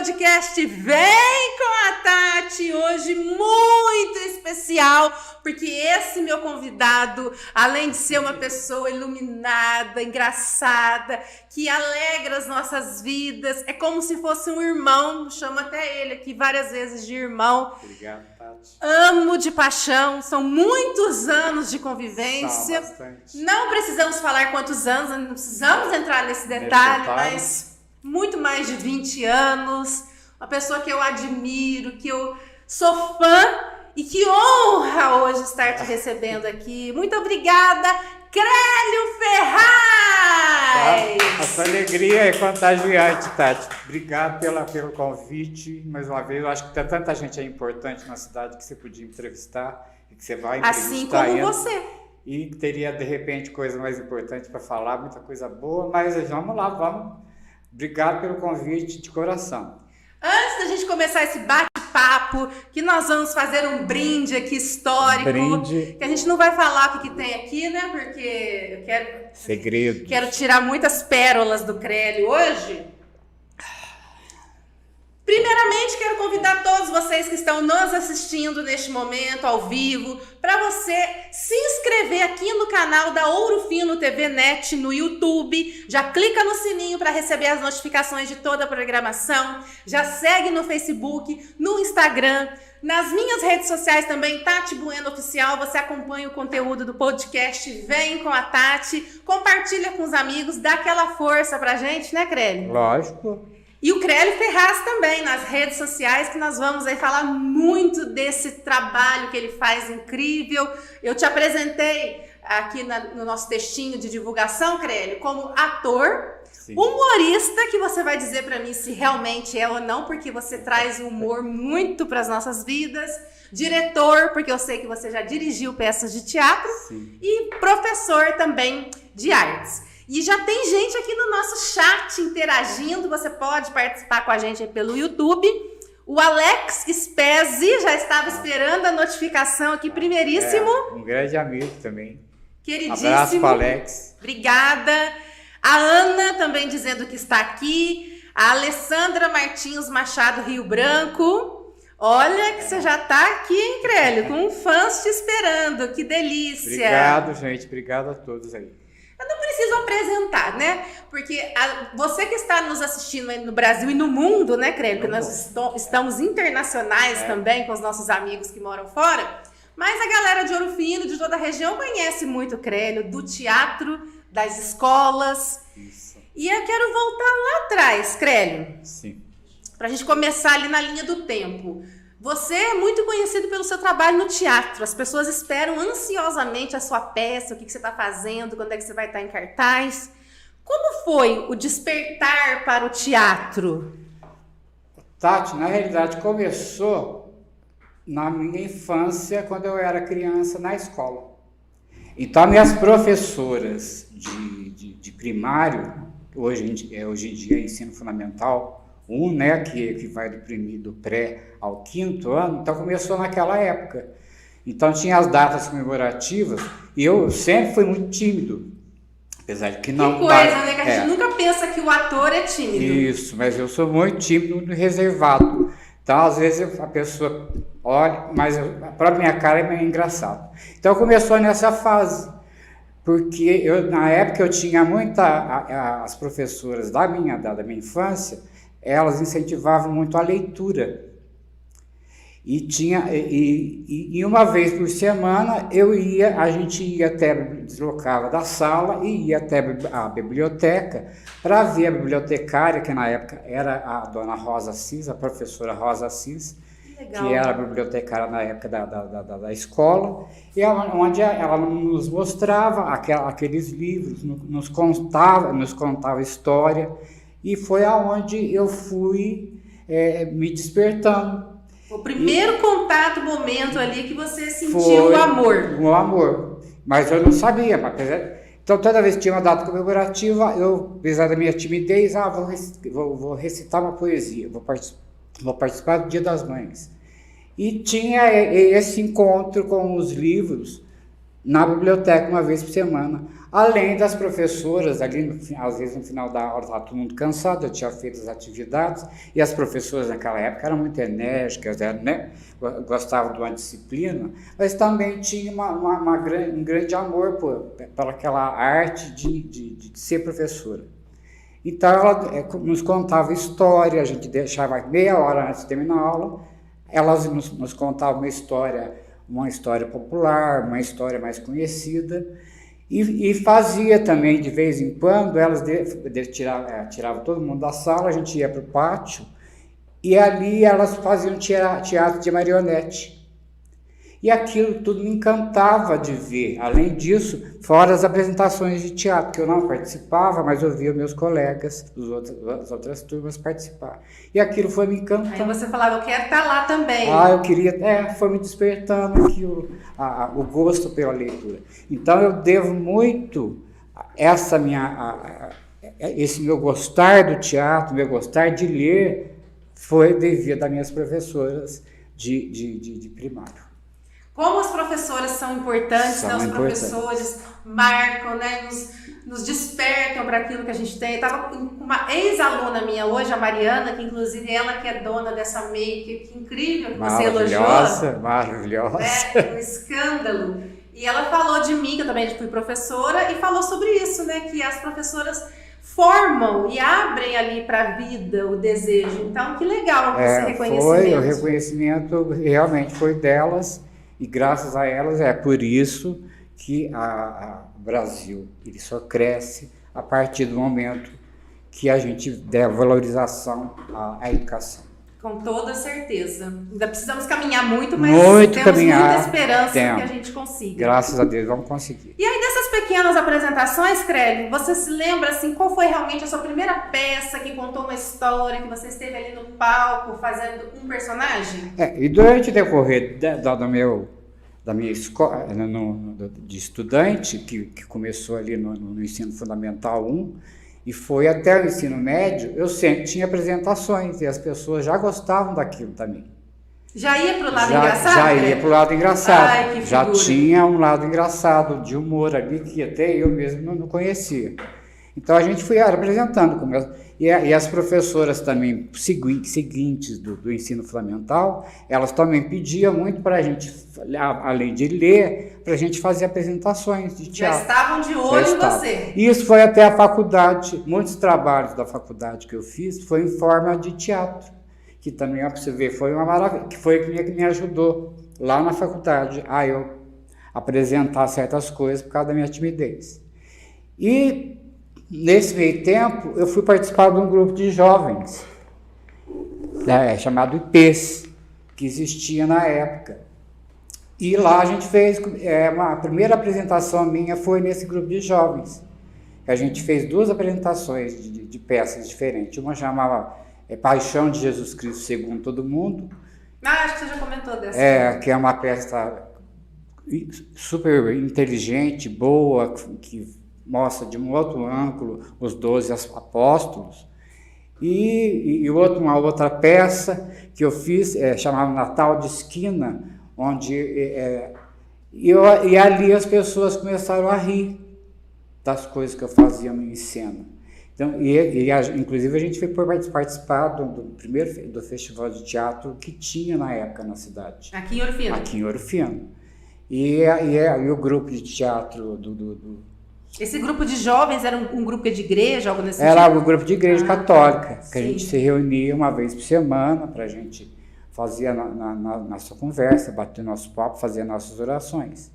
podcast Vem com a Tati, hoje muito especial, porque esse meu convidado, além de ser uma pessoa iluminada, engraçada, que alegra as nossas vidas, é como se fosse um irmão, chamo até ele aqui várias vezes de irmão. Obrigado, Tati. Amo de paixão, são muitos anos de convivência. Bastante. Não precisamos falar quantos anos, não precisamos entrar nesse detalhe, mas muito mais de 20 anos, uma pessoa que eu admiro, que eu sou fã e que honra hoje estar te recebendo aqui. Muito obrigada, Crélio Ferraz! Essa alegria é contagiante, Tati. Obrigado pelo convite. Mais uma vez, eu acho que tem tanta gente importante na cidade que você podia entrevistar e que você vai entrevistar. Assim como ainda. você. E teria, de repente, coisa mais importante para falar, muita coisa boa, mas vamos lá, vamos. Obrigado pelo convite de coração. Antes da gente começar esse bate-papo, que nós vamos fazer um brinde aqui histórico. Brinde. Que a gente não vai falar o que tem aqui, né? Porque eu quero... Segredo. Quero tirar muitas pérolas do Crélio hoje. Primeiramente, quero convidar todos vocês que estão nos assistindo neste momento, ao vivo, para você se inscrever aqui no canal da Ouro Fino TV Net no YouTube. Já clica no sininho para receber as notificações de toda a programação. Já segue no Facebook, no Instagram, nas minhas redes sociais também, Tati Bueno Oficial. Você acompanha o conteúdo do podcast Vem com a Tati. Compartilha com os amigos, dá aquela força pra gente, né, Crélio? Lógico. E o Crélio Ferraz também, nas redes sociais, que nós vamos aí falar muito desse trabalho que ele faz incrível. Eu te apresentei aqui no nosso textinho de divulgação, Crélio, como ator, sim, humorista, que você vai dizer para mim se realmente é ou não, porque você traz um humor muito para as nossas vidas. Diretor, porque eu sei que você já dirigiu peças de teatro. Sim. E professor também de artes. E já tem gente aqui no nosso chat interagindo, você pode participar com a gente aí pelo YouTube. O Alex Spezzi já estava esperando a notificação aqui, primeiríssimo. Um grande amigo também. Queridíssimo. Abraço para Alex. Obrigada. A Ana também dizendo que está aqui. A Alessandra Martins Machado Rio Branco. Olha que você já está aqui, hein, Crélio? Com fãs te esperando. Que delícia. Obrigado, gente. Obrigado a todos aí. Eu não preciso apresentar, né? Porque você que está nos assistindo aí no Brasil e no mundo, né, Crélio? Porque nós estamos internacionais também com os nossos amigos que moram fora. Mas a galera de Ouro Fino, de toda a região, conhece muito o Crélio, do teatro, das escolas. Isso. E eu quero voltar lá atrás, Crélio. Sim. Pra gente começar ali na linha do tempo. Você é muito conhecido pelo seu trabalho no teatro. As pessoas esperam ansiosamente a sua peça, o que você está fazendo, quando é que você vai estar em cartaz. Como foi o despertar para o teatro? Tati, na realidade, começou na minha infância, quando eu era criança, na escola. Então, minhas professoras de primário, hoje em dia é ensino fundamental, né, que vai do pré ao 5º ano, então começou naquela época. Então tinha as datas comemorativas e eu sempre fui muito tímido, apesar de que não... Que coisa, né, que a gente nunca pensa que o ator é tímido. Isso, mas eu sou muito tímido, muito reservado. Então às vezes a pessoa olha, mas a própria minha cara é meio engraçado. Então começou nessa fase, porque na época eu tinha as professoras da minha infância, elas incentivavam muito a leitura. E uma vez por semana a gente ia deslocava da sala e ia até a biblioteca para ver a bibliotecária, que na época era a dona Rosa Assis, a professora Rosa Assis, legal, que era a bibliotecária na época da escola, e onde ela nos mostrava aqueles livros, nos contava história. E foi aonde eu fui me despertando. O primeiro momento ali que você sentiu o amor. O amor. Mas eu não sabia. Então, toda vez que tinha uma data comemorativa, eu, apesar da minha timidez, vou recitar uma poesia, vou participar do Dia das Mães. E tinha esse encontro com os livros na biblioteca uma vez por semana, além das professoras, ali às vezes no final da aula estava todo mundo cansado, eu tinha feito as atividades, e as professoras naquela época eram muito enérgicas, né? Gostavam de uma disciplina, mas também tinha um grande amor por aquela arte de ser professora. Então ela nos contava história, a gente deixava meia hora antes de terminar a aula, elas nos contavam uma história popular, uma história mais conhecida, e fazia também, de vez em quando, elas tiravam todo mundo da sala, a gente ia para o pátio, e ali elas faziam teatro de marionete. E aquilo tudo me encantava de ver. Além disso, fora as apresentações de teatro, que eu não participava, mas eu via meus colegas das outras turmas participar. E aquilo foi me encantando. Aí você falava, eu quero estar lá também. Eu queria, foi me despertando aquilo, o gosto pela leitura. Então eu devo muito esse meu gostar do teatro, meu gostar de ler, foi devido às minhas professoras de primário. Como as professoras são importantes, né? Os professores marcam, né? Nos despertam para aquilo que a gente tem. Eu estava com uma ex-aluna minha hoje, a Mariana, que inclusive ela que é dona dessa make, que incrível que você elogiou. Maravilhosa. Né? Um escândalo. E ela falou de mim, que eu também fui professora, e falou sobre isso, né? Que as professoras formam e abrem ali para a vida o desejo. Então, que legal esse reconhecimento. Foi, o reconhecimento realmente foi delas. E graças a elas, é por isso que o Brasil ele só cresce a partir do momento que a gente der valorização à educação. Com toda certeza. Ainda precisamos caminhar muito, mas temos muita esperança que a gente consiga. Graças a Deus, vamos conseguir. E aí, dessas pequenas apresentações, Crélio, você se lembra, assim, qual foi realmente a sua primeira peça que contou uma história, que você esteve ali no palco fazendo um personagem? E durante o decorrer da minha escola, de estudante, que começou ali no ensino fundamental 1, e foi até o ensino médio, eu sempre tinha apresentações e as pessoas já gostavam daquilo também. Já ia para o lado engraçado? Já ia para o lado engraçado. Ai, que já figura. Tinha um lado engraçado, de humor ali, que até eu mesmo não conhecia. Então a gente foi apresentando. E as professoras também seguintes do ensino fundamental, elas também pediam muito para a gente, além de ler, para a gente fazer apresentações de teatro. Já estavam de olho em você. Isso foi até a faculdade. Muitos trabalhos da faculdade que eu fiz foi em forma de teatro, que também, para você ver, foi uma maravilha, que foi que me ajudou lá na faculdade a eu apresentar certas coisas por causa da minha timidez. E nesse meio tempo, eu fui participar de um grupo de jovens, chamado IPES, que existia na época. E lá a gente fez, a primeira apresentação minha foi nesse grupo de jovens. A gente fez 2 apresentações de peças diferentes. Uma chamava Paixão de Jesus Cristo Segundo Todo Mundo. Acho que você já comentou dessa. Que é uma peça super inteligente, boa, que mostra de um outro ângulo os 12 apóstolos. E uma outra peça que eu fiz, chamava Natal de Esquina, onde e ali as pessoas começaram a rir das coisas que eu fazia em cena. Então, inclusive a gente foi participar do primeiro do festival de teatro que tinha na época na cidade. Aqui em Ouro Fino. Aqui em Ouro Fino. E o grupo de teatro Esse grupo de jovens era um grupo de igreja, algo nesse Era tipo? um grupo de igreja católica, que sim. A gente se reunia uma vez por semana para a gente fazer a nossa conversa, bater nosso papo, fazer nossas orações.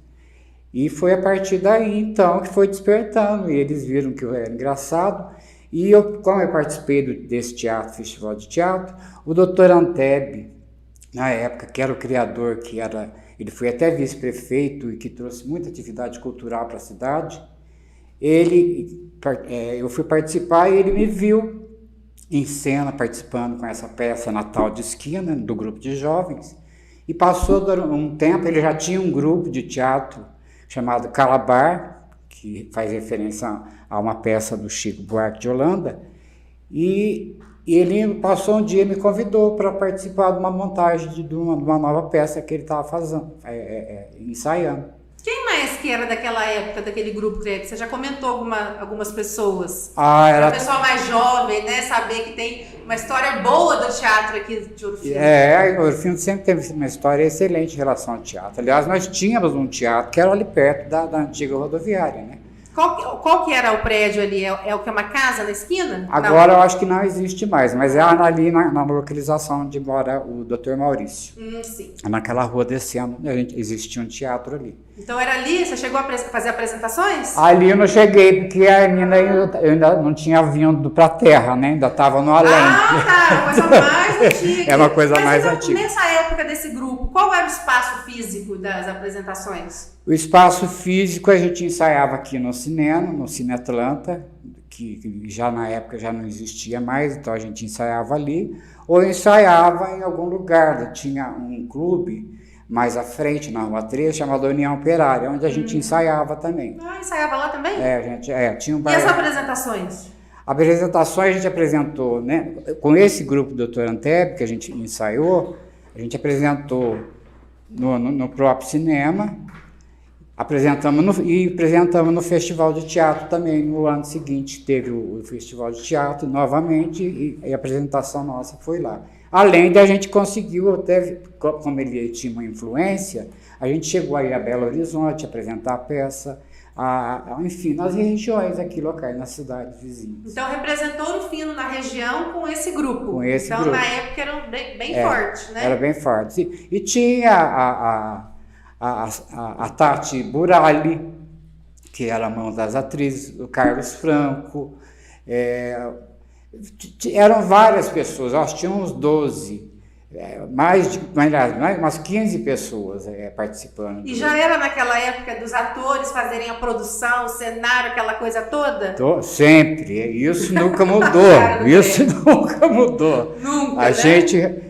E foi a partir daí, então, que foi despertando, e eles viram que eu era engraçado. E como eu participei desse festival de teatro, o Dr. Anteb, na época, que era o criador, ele foi até vice-prefeito e que trouxe muita atividade cultural para a cidade, eu fui participar e ele me viu em cena participando com essa peça Natal de Esquina, do grupo de jovens, e passou um tempo, ele já tinha um grupo de teatro chamado Calabar, que faz referência a uma peça do Chico Buarque de Holanda, e ele passou um dia e me convidou para participar de uma montagem de uma nova peça que ele estava fazendo, ensaiando. Quem mais que era daquela época, daquele grupo, Crélio? Você já comentou algumas pessoas. Era o pessoal mais jovem, né? Saber que tem uma história boa do teatro aqui de Ouro Fino. Ouro Fino sempre teve uma história excelente em relação ao teatro. Aliás, nós tínhamos um teatro que era ali perto da antiga rodoviária, né? Qual que era o prédio ali? É o que é uma casa na esquina? Agora eu acho que não existe mais, mas é ali na localização onde mora o Dr. Maurício. Sim. Naquela rua descendo, existia um teatro ali. Então era ali? Você chegou a fazer apresentações? Ali eu não cheguei, porque eu ainda não tinha vindo para a terra, né? Ainda estava no além. Tá, coisa mais antiga. É uma coisa mais então, antiga. Nessa época desse grupo, qual era o espaço físico das apresentações? O espaço físico a gente ensaiava aqui no Cine Atlanta, que já na época já não existia mais, então a gente ensaiava ali, ou ensaiava em algum lugar. Tinha um clube mais à frente, na Rua 3, chamado União Operária, onde a gente ensaiava também. Ensaiava lá também? Tinha um E as apresentações? Apresentações a gente apresentou, né? Com esse grupo do Dr. Anteb, que a gente ensaiou, a gente apresentou no próprio cinema, apresentamos no Festival de Teatro também. No ano seguinte teve o Festival de Teatro novamente e a apresentação nossa foi lá. Além de a gente conseguiu, até como ele tinha uma influência, a gente chegou aí a Belo Horizonte apresentar a peça, enfim, nas regiões aqui locais, nas cidades vizinhas. Então representou Ouro Fino na região com esse grupo. Com esse então grupo. Na época era bem forte, né? Era bem forte. E tinha a Tati Burali, que era a mão das atrizes, o Carlos Franco, eram várias pessoas, acho que tinha uns 12, umas 15 pessoas participando. E já era naquela época dos atores fazerem a produção, o cenário, aquela coisa toda? Sempre, isso nunca mudou, isso nunca mudou. Nunca, a gente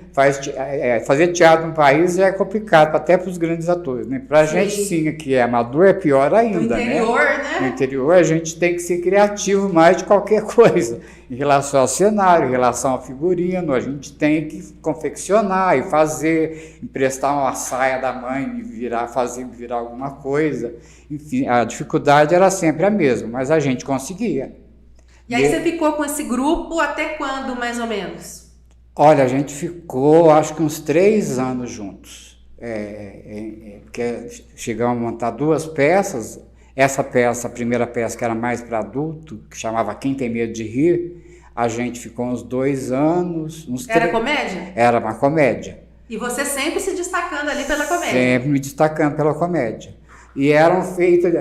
fazer teatro no país é complicado, até para os grandes atores, né? Para a gente, sim, que é amador, é pior ainda, no interior, né? No interior, a gente tem que ser criativo mais de qualquer coisa. Em relação ao cenário, em relação ao figurino, a gente tem que confeccionar e fazer, emprestar uma saia da mãe e virar alguma coisa. Enfim, a dificuldade era sempre a mesma, mas a gente conseguia. E aí você ficou com esse grupo até quando, mais ou menos? Olha, a gente ficou, acho que uns 3 anos juntos, porque chegamos a montar 2 peças. Essa peça, a primeira peça que era mais para adulto, que chamava Quem Tem Medo de Rir, a gente ficou uns 2 anos. Era comédia? Era uma comédia. E você sempre se destacando ali pela comédia? Sempre me destacando pela comédia. E eram feitas,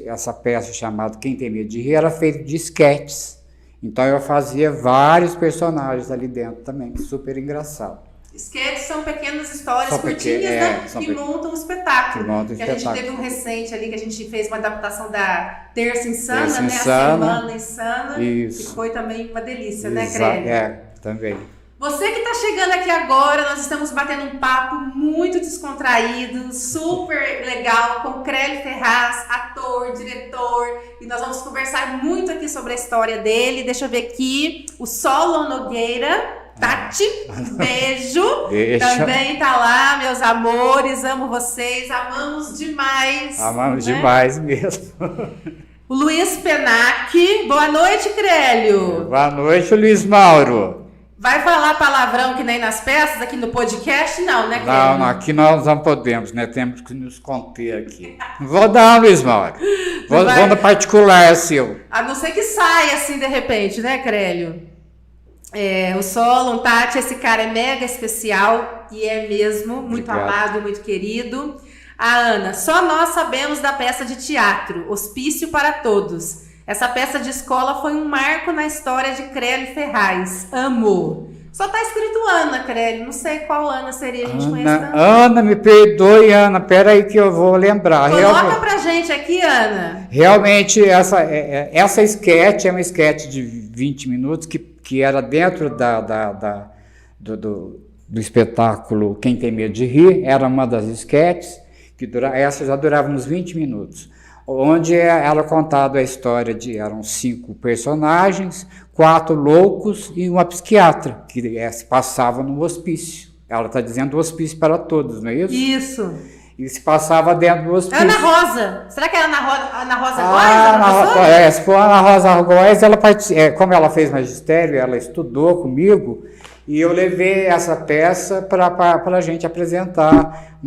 essa peça chamada Quem Tem Medo de Rir era feita de esquetes. Então eu fazia vários personagens ali dentro também, super engraçado. Sketches são pequenas histórias curtinhas, né? Que montam um espetáculo. A gente teve um recente ali que a gente fez uma adaptação da Terça Insana, né? A Semana Insana. Isso. Que foi também uma delícia, né, Crélio? Também. Você que está chegando aqui agora, nós estamos batendo um papo muito descontraído, super legal, com Crélio Ferraz, ator, diretor, e nós vamos conversar muito aqui sobre a história dele. Deixa eu ver aqui, o Solon Nogueira, Tati, beijo, também tá lá, meus amores, amo vocês, amamos demais. Amamos demais mesmo. O Luiz Penac, boa noite, Crélio. Boa noite, Luiz Mauro. Vai falar palavrão que nem nas peças aqui no podcast? Não, né, Crélio? Não, aqui nós não podemos, né? Temos que nos conter aqui. Não vou dar, Luiz Mauro. Vou no particular, seu. A não ser que saia assim de repente, né, Crélio? O Solon, Tati, esse cara é mega especial e é mesmo muito amado e muito querido. A Ana, só nós sabemos da peça de teatro, Hospício para Todos. Essa peça de escola foi um marco na história de Crélio Ferraz. Amo. Só tá escrito Ana, Crélio. Não sei qual Ana seria, a gente conhece tanto. Ana, me perdoe, Ana. Pera aí que eu vou lembrar. Coloca pra gente aqui, Ana. Realmente, essa sketch é uma sketch de 20 minutos que era dentro do espetáculo Quem Tem Medo de Rir. Era uma das sketches, essa já durava uns 20 minutos. Onde ela contava a história eram 5 personagens, 4 loucos e uma psiquiatra, que se passava no hospício. Ela está dizendo hospício para todos, não é isso? Isso. E se passava dentro do hospício. Ana Rosa. Será que é Ana Rosa Góes? Se for Ana Rosa Góes, como ela fez magistério, ela estudou comigo, e eu levei essa peça para a gente apresentar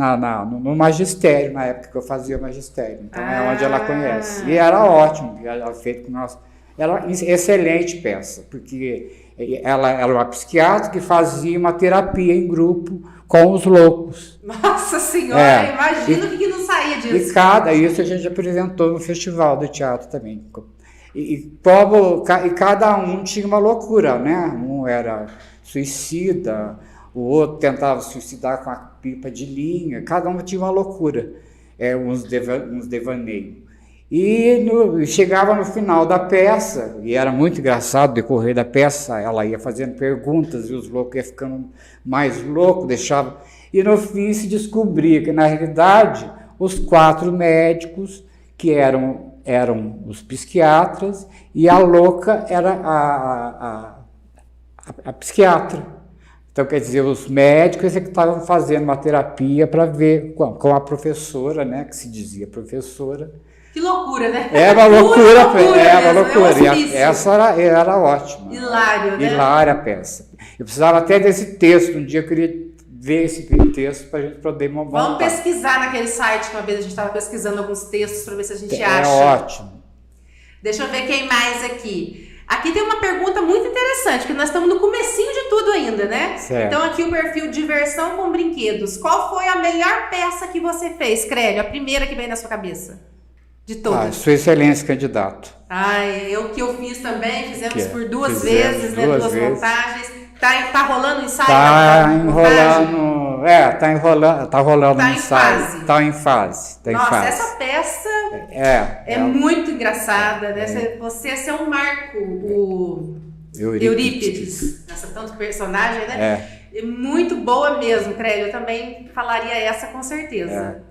no magistério, na época que eu fazia magistério. Então é onde ela conhece. E era ótimo, ela feito com nós. Era uma excelente peça, porque ela era uma psiquiatra que fazia uma terapia em grupo com os loucos. Nossa Senhora, imagina o que não saía disso. Isso a gente apresentou no festival do teatro também. E cada um tinha uma loucura, né? Um era suicida, o outro tentava suicidar com a pipa de linha, cada um tinha uma loucura, uns devaneios. E chegava no final da peça, e era muito engraçado o decorrer da peça, ela ia fazendo perguntas e os loucos iam ficando mais loucos, e no fim se descobria que, na realidade, os 4 médicos, que eram os psiquiatras, e a louca era a psiquiatra. Então, quer dizer, os médicos é que estavam fazendo uma terapia para ver com a professora, né, que se dizia professora. Que loucura, né? É uma loucura, uma loucura. E essa era ótima. Hilário, né? Hilária a peça. Eu precisava até desse texto, um dia eu queria ver esse texto para a gente poder montar. Vamos pesquisar naquele site que uma vez a gente estava pesquisando alguns textos para ver se a gente acha. É ótimo. Deixa eu ver quem mais aqui. Aqui tem uma pergunta muito interessante, que nós estamos no comecinho de tudo ainda, né? Certo. Então aqui o perfil Diversão com Brinquedos. Qual foi a melhor peça que você fez, Crélio? A primeira que veio na sua cabeça? De todas. Sua Excelência, candidato. Que eu fiz também, fizemos por duas vezes, né? Duas montagens. Tá rolando o ensaio? Tá rolando o ensaio. Tá em fase. Nossa, essa peça é muito engraçada, né? Você é um marco, o Eurípides, nessa tanto personagem, né? É muito boa mesmo, Crélio. Eu também falaria essa com certeza.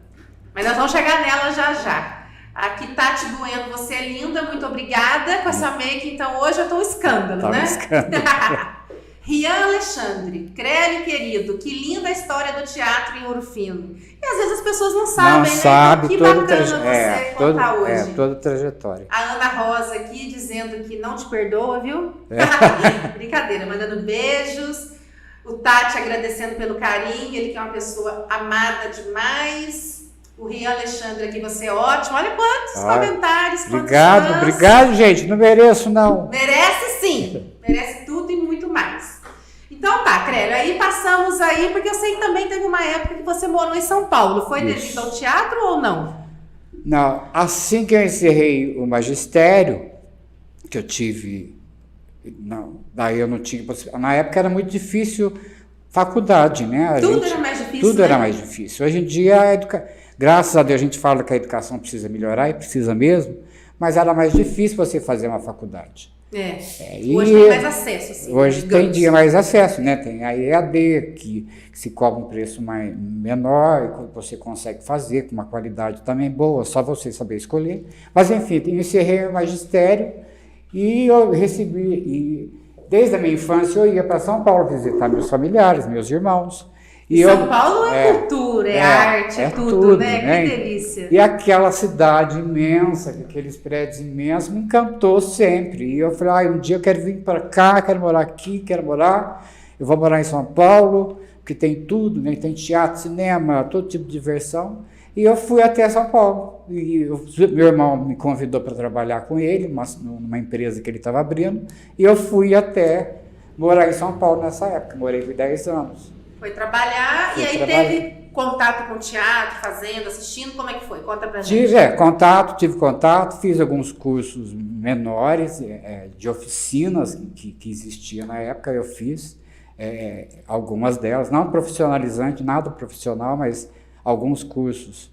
Mas nós vamos chegar nela já já. Aqui, Tati Bueno, você é linda, muito obrigada com essa make. Então, hoje eu tô um escândalo, né? Rian Alexandre, Crélio querido, que linda a história do teatro em Ouro Fino. E às vezes as pessoas não sabem, né? Então, que bacana você contar hoje. Toda a trajetória. A Ana Rosa aqui dizendo que não te perdoa, viu? Brincadeira, mandando beijos. O Tati agradecendo pelo carinho, ele que é uma pessoa amada demais. O Rian Alexandre aqui, você é ótimo. Olha quantos comentários, Obrigado, gente. Não mereço, não. Merece sim. Merece tudo e muito mais. Então tá, Crélio, aí passamos aí, porque eu sei que também teve uma época que você morou em São Paulo. Foi devido ao teatro ou não? Não, assim que eu encerrei o magistério, que eu tive... Não, daí eu não tinha... Na época era muito difícil faculdade, né? Tudo era mais difícil, Tudo era mais difícil. Hoje em dia, graças a Deus, a gente fala que a educação precisa melhorar, e precisa mesmo, mas era mais difícil você fazer uma faculdade. Hoje tem mais acesso. Assim, hoje tem mais acesso, né? Tem a EAD, que se cobra um preço menor, e você consegue fazer com uma qualidade também boa, só você saber escolher. Mas, enfim, eu encerrei o magistério e eu recebi... Desde a minha infância eu ia para São Paulo visitar meus familiares, meus irmãos. São Paulo é cultura, é arte, é tudo, né? Que delícia. E aquela cidade imensa, aqueles prédios imensos, me encantou sempre. E eu falei, um dia eu quero vir para cá, quero morar aqui, eu vou morar em São Paulo, porque tem tudo, né? Tem teatro, cinema, todo tipo de diversão. E eu fui até São Paulo. E meu irmão me convidou para trabalhar com ele, numa empresa que ele estava abrindo. E eu fui até morar em São Paulo nessa época. Morei por 10 anos. Foi trabalhar teve contato com o teatro, fazendo, assistindo, como é que foi? Conta pra gente. Tive contato, fiz alguns cursos menores, de oficinas que existia na época, eu fiz algumas delas, não profissionalizante, nada profissional, mas alguns cursos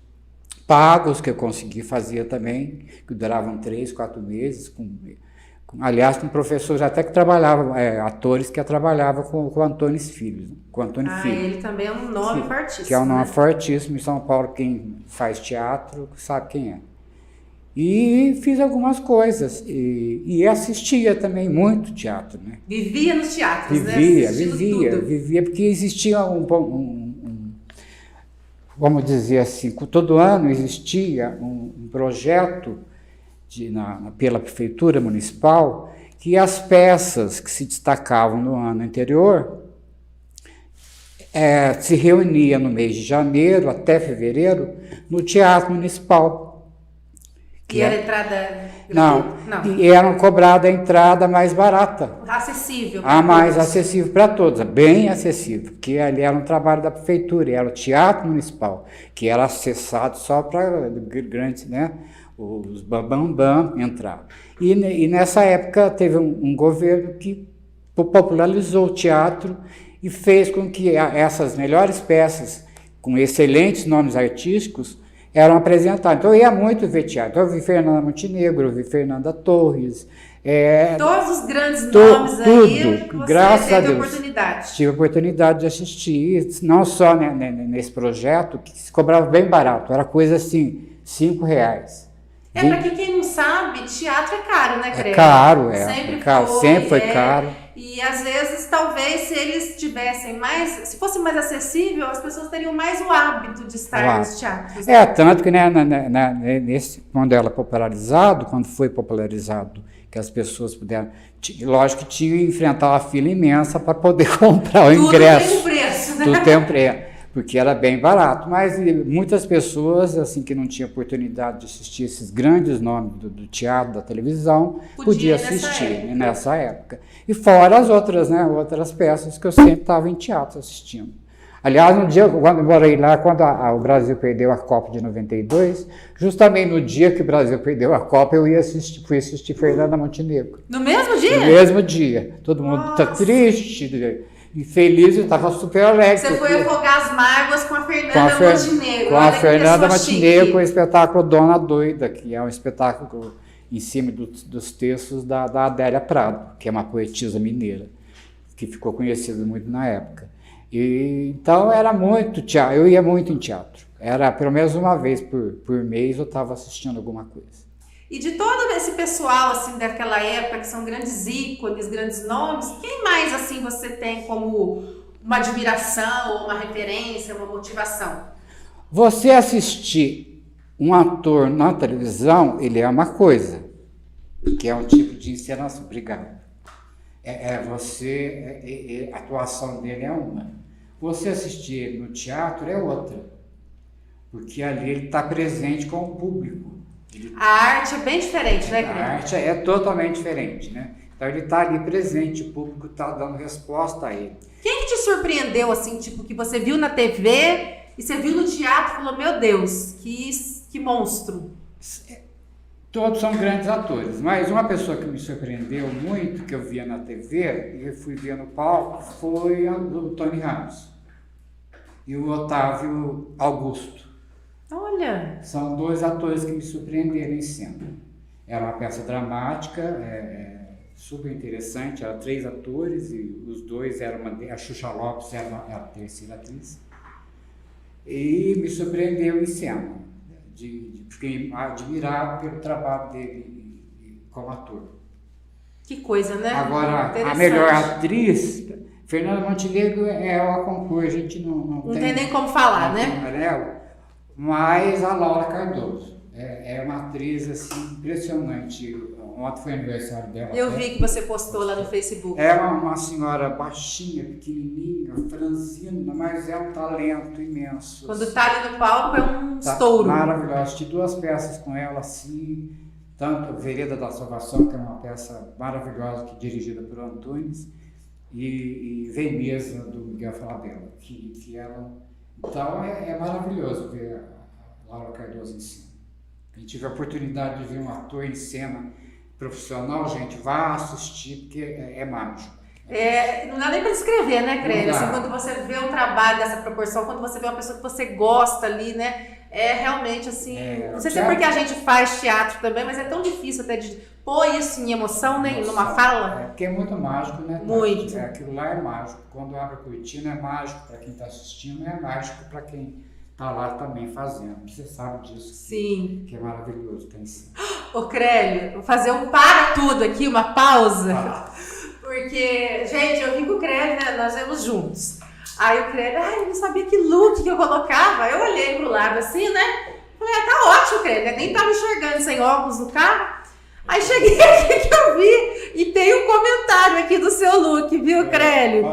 pagos que eu consegui fazer também, que duravam 3, 4 meses, aliás, com professores até que trabalhavam, atores que trabalhavam com o Antônio Filho. Ele também é um nome fortíssimo. Que é um nome fortíssimo em São Paulo, quem faz teatro sabe quem é. E fiz algumas coisas, e assistia também muito teatro, né? Vivia nos teatros, vivia, porque existia vamos dizer assim, todo ano existia um projeto pela Prefeitura Municipal que as peças que se destacavam no ano anterior se reunia no mês de janeiro até fevereiro no Teatro Municipal. E era entrada Não, e eram cobrada a entrada mais barata. Acessível. A mais acessível para todos, bem acessível, porque ali era um trabalho da prefeitura, era o Teatro Municipal, que era acessado só para grandes, né, os bambambam entrar. E nessa época teve um governo que popularizou o teatro e fez com que essas melhores peças, com excelentes nomes artísticos, eram apresentadas. Então eu ia muito ver teatro. Então, eu vi Fernanda Montenegro, eu vi Fernanda Torres. Todos os grandes nomes aí, tudo, você graças a teve Deus. oportunidade. Tive a oportunidade de assistir, não só nesse projeto, que se cobrava bem barato, era coisa assim, R$5. Para quem não sabe, teatro é caro, né, Crê? É caro, sempre foi caro. E às vezes, talvez, se eles tivessem se fosse mais acessível, as pessoas teriam mais o hábito de estar nos teatros. Tanto que quando ela quando foi popularizado, que as pessoas puderam, lógico que tinha que enfrentar uma fila imensa para poder comprar o ingresso. Tudo tem um preço, né? Tudo tem um preço. Porque era bem barato, mas muitas pessoas assim que não tinham oportunidade de assistir esses grandes nomes do teatro, da televisão, podia assistir nessa época. E fora as outras peças que eu sempre estava em teatro assistindo. Aliás, no dia, quando eu morei lá, quando o Brasil perdeu a Copa de 92, justamente no dia que o Brasil perdeu a Copa, fui assistir Fernanda Montenegro. No mesmo dia? No mesmo dia. Todo mundo está triste, infeliz, eu estava super alegre. Você foi afogar as mágoas com a Fernanda Montenegro. Com a Fernanda Montenegro, com o espetáculo Dona Doida, que é um espetáculo em cima dos textos da Adélia Prado, que é uma poetisa mineira, que ficou conhecida muito na época. Então era muito teatro, eu ia muito em teatro. Era pelo menos uma vez por mês eu estava assistindo alguma coisa. E de todo esse pessoal, assim, daquela época, que são grandes ícones, grandes nomes, quem mais, assim, você tem como uma admiração, uma referência, uma motivação? Você assistir um ator na televisão, ele é uma coisa, que é um tipo de encenação. Obrigado. A atuação dele é uma. Você assistir ele no teatro é outra, porque ali ele está presente com o público. A arte é bem diferente, né, Guilherme? A arte é totalmente diferente, né? Então ele está ali presente, o público está dando resposta a ele. Quem que te surpreendeu, assim, tipo, que você viu na TV e você viu no teatro e falou, meu Deus, que monstro? Todos são grandes atores, mas uma pessoa que me surpreendeu muito, que eu via na TV e eu fui ver no palco, foi o Tony Ramos e o Otávio Augusto. Olha! São dois atores que me surpreenderam em cena. Era uma peça dramática, super interessante, eram 3 atores e os dois eram a Xuxa Lopes era a terceira atriz. E me surpreendeu em cena. Fiquei admirado pelo trabalho dele como ator. Que coisa, né? Agora, a melhor atriz, Fernanda Montenegro é o concurso, a gente não tem nem como falar, né? Mas a Laura Cardoso é uma atriz assim, impressionante. Ontem foi aniversário dela. Eu vi que você postou lá no Facebook. É uma senhora baixinha, pequenininha, franzina, mas é um talento imenso. Quando está ali no palco é um estouro. Maravilhosa. Assisti 2 peças com ela, assim, tanto Vereda da Salvação, que é uma peça maravilhosa, dirigida por Antunes, e Veneza, do Miguel Falabella, que ela... Então é maravilhoso ver a Laura Cardoso em cena. Quem tiver a oportunidade de ver um ator em cena profissional, gente, vá assistir, porque é mágico. Não dá nem para descrever, né, Crélio? Assim, quando você vê um trabalho dessa proporção, quando você vê uma pessoa que você gosta ali, né? É realmente assim. Não sei se é porque a gente faz teatro também, mas é tão difícil até de pôr isso em emoção, né? Numa fala. Porque é muito mágico, né? Muito. Aquilo lá é mágico. Quando abre a cortina é mágico para quem está assistindo, é mágico para quem está lá também fazendo. Você sabe disso. Sim. Que é maravilhoso, tem sim. Ô, Crélio, vou fazer um para tudo aqui, uma pausa. Porque, gente, eu vim com o Crélio, né? Nós vemos juntos. Aí o Crélio, eu não sabia que look que eu colocava. Eu olhei pro lado assim, né? Falei, tá ótimo, Crélio. Nem tava enxergando sem óculos no carro. Aí cheguei aqui que eu vi e tem um comentário aqui do seu look, viu, Crélio?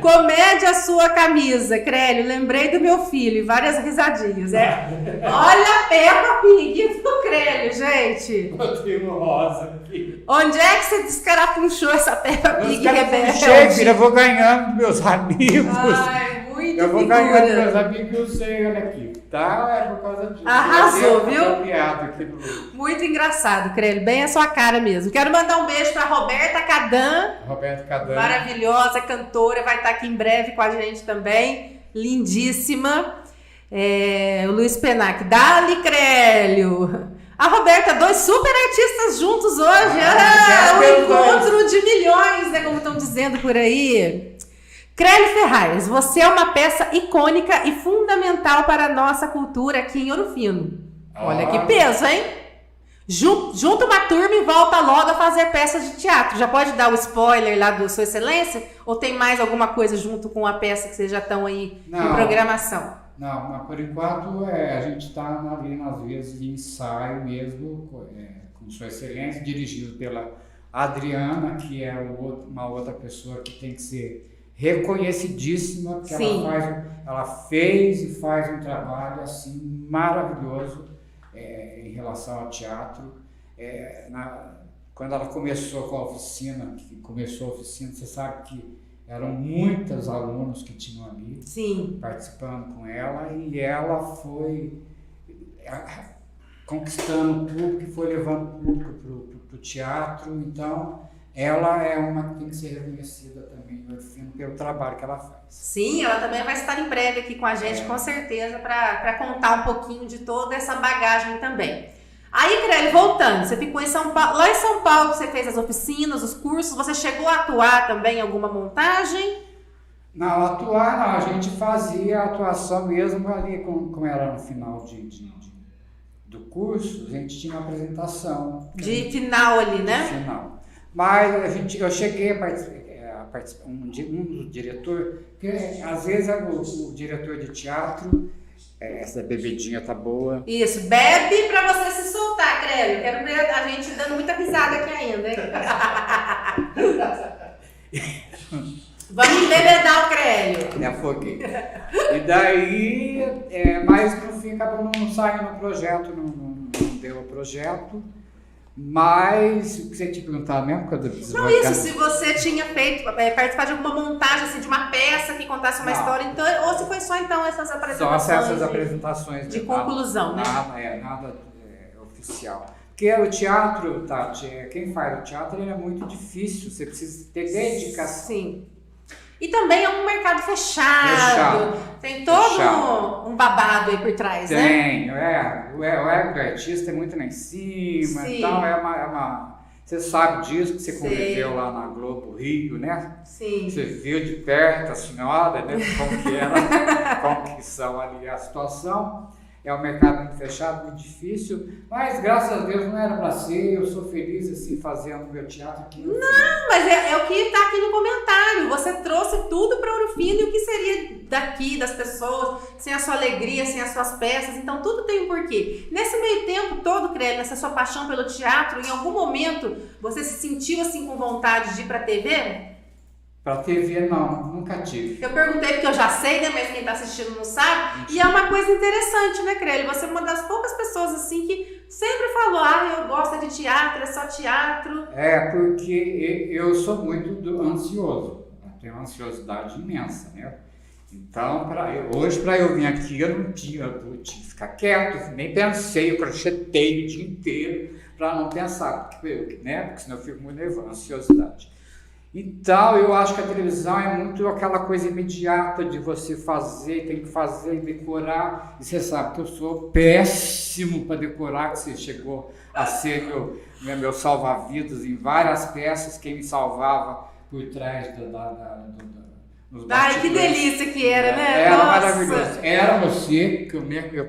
Comédia sua camisa, Crélio. Lembrei do meu filho e várias risadinhas. Olha a Peppa Pig do Crélio, gente. Botei um rosa aqui. Onde é que você descarapunchou essa Peppa Pig rebelde? Filha, eu vou ganhando meus amigos. Ai, muito eu vou ganhando meus amigos e eu sei, olha aqui. Tá, é por causa disso. Arrasou, viu? Aqui muito engraçado, Crélio. Bem a sua cara mesmo. Quero mandar um beijo pra Roberta Cadan. Roberta Cadan. Maravilhosa, cantora. Vai estar aqui em breve com a gente também. Lindíssima. O Luiz Penac. Dali, Crélio. A Roberta, 2 super artistas juntos hoje. Um encontro de milhões, né? Como estão dizendo por aí. Crélio Ferraz, você é uma peça icônica e fundamental para a nossa cultura aqui em Ouro Fino. Olha que peso, hein? Junta uma turma e volta logo a fazer peças de teatro. Já pode dar o spoiler lá do Sua Excelência? Ou tem mais alguma coisa junto com a peça que vocês já estão aí em programação? Não, mas por enquanto a gente está ali nas vezes de ensaio mesmo, com Sua Excelência, dirigido pela Adriana, que é uma outra pessoa que tem que ser reconhecidíssima, porque ela fez e faz um trabalho assim maravilhoso em relação ao teatro. Quando ela começou com a oficina, você sabe que eram muitos alunos que tinham ali. Sim. Participando com ela, e ela foi conquistando o público, foi levando o público para o teatro. Então ela é uma que tem que ser reconhecida também pelo trabalho que ela faz. Sim, ela também vai estar em breve aqui com a gente, com certeza, para contar um pouquinho de toda essa bagagem também. Aí, Crélio, voltando, você ficou em São Paulo, lá em São Paulo você fez as oficinas, os cursos, você chegou a atuar também em alguma montagem? Não, atuar não, a gente fazia a atuação mesmo ali, como era no final do curso, a gente tinha uma apresentação. De final ali, né? De final. Mas eu cheguei a participar, um diretor, porque às vezes o diretor de teatro, essa bebidinha tá boa. Isso, bebe pra você se soltar, Crélio. Quero ver a gente dando muita risada aqui ainda, hein? Vamos embebedar o Crélio. Me afoguei. E daí, mas no fim acabou não saindo o projeto, não deu o projeto. Mas o que você te perguntava mesmo? Não, isso, se você tinha feito, participar de alguma montagem, assim, de uma peça que contasse uma história, então, ou se foi só então essas apresentações. Só essas apresentações. De conclusão, né? Nada oficial. Porque o teatro, Tati, quem faz o teatro é muito difícil, você precisa ter dedicação. Sim. E também é um mercado fechado. Tem todo um babado aí por trás, né? Tem, o ego do artista é muito lá em cima, Sim. Então você sabe disso, que você conviveu lá na Globo Rio, né? Sim. Você viu de perto a senhora, né? Como que são ali a situação. É um mercado muito fechado, muito difícil, mas graças a Deus não era para ser. Eu sou feliz assim fazendo meu teatro aqui. Não, mas é o que está aqui no comentário. Você trouxe tudo para Ouro Fino e o que seria daqui, das pessoas, sem a sua alegria, sem as suas peças. Então tudo tem um porquê. Nesse meio tempo todo, Crélio, nessa sua paixão pelo teatro, em algum momento você se sentiu assim com vontade de ir para a TV? Pra TV, não, nunca tive. Eu perguntei porque eu já sei, né? Mas quem tá assistindo não sabe. E é uma coisa interessante, né, Crélio? Você é uma das poucas pessoas, assim, que sempre falou, eu gosto de teatro, é só teatro. Porque eu sou muito ansioso. Eu tenho uma ansiosidade imensa, né? Então, hoje, para eu vir aqui, eu tinha que ficar quieto, nem pensei, eu crochetei o dia inteiro para não pensar, porque senão eu fico muito nervoso, ansiosidade. Então, eu acho que a televisão é muito aquela coisa imediata de você fazer, tem que fazer e decorar. E você sabe que eu sou péssimo para decorar, que você chegou a ser meu salva-vidas em várias peças, quem me salvava por trás nos bastidores. Ai, que delícia que era, né? Era Nossa. maravilhoso. Era você, que eu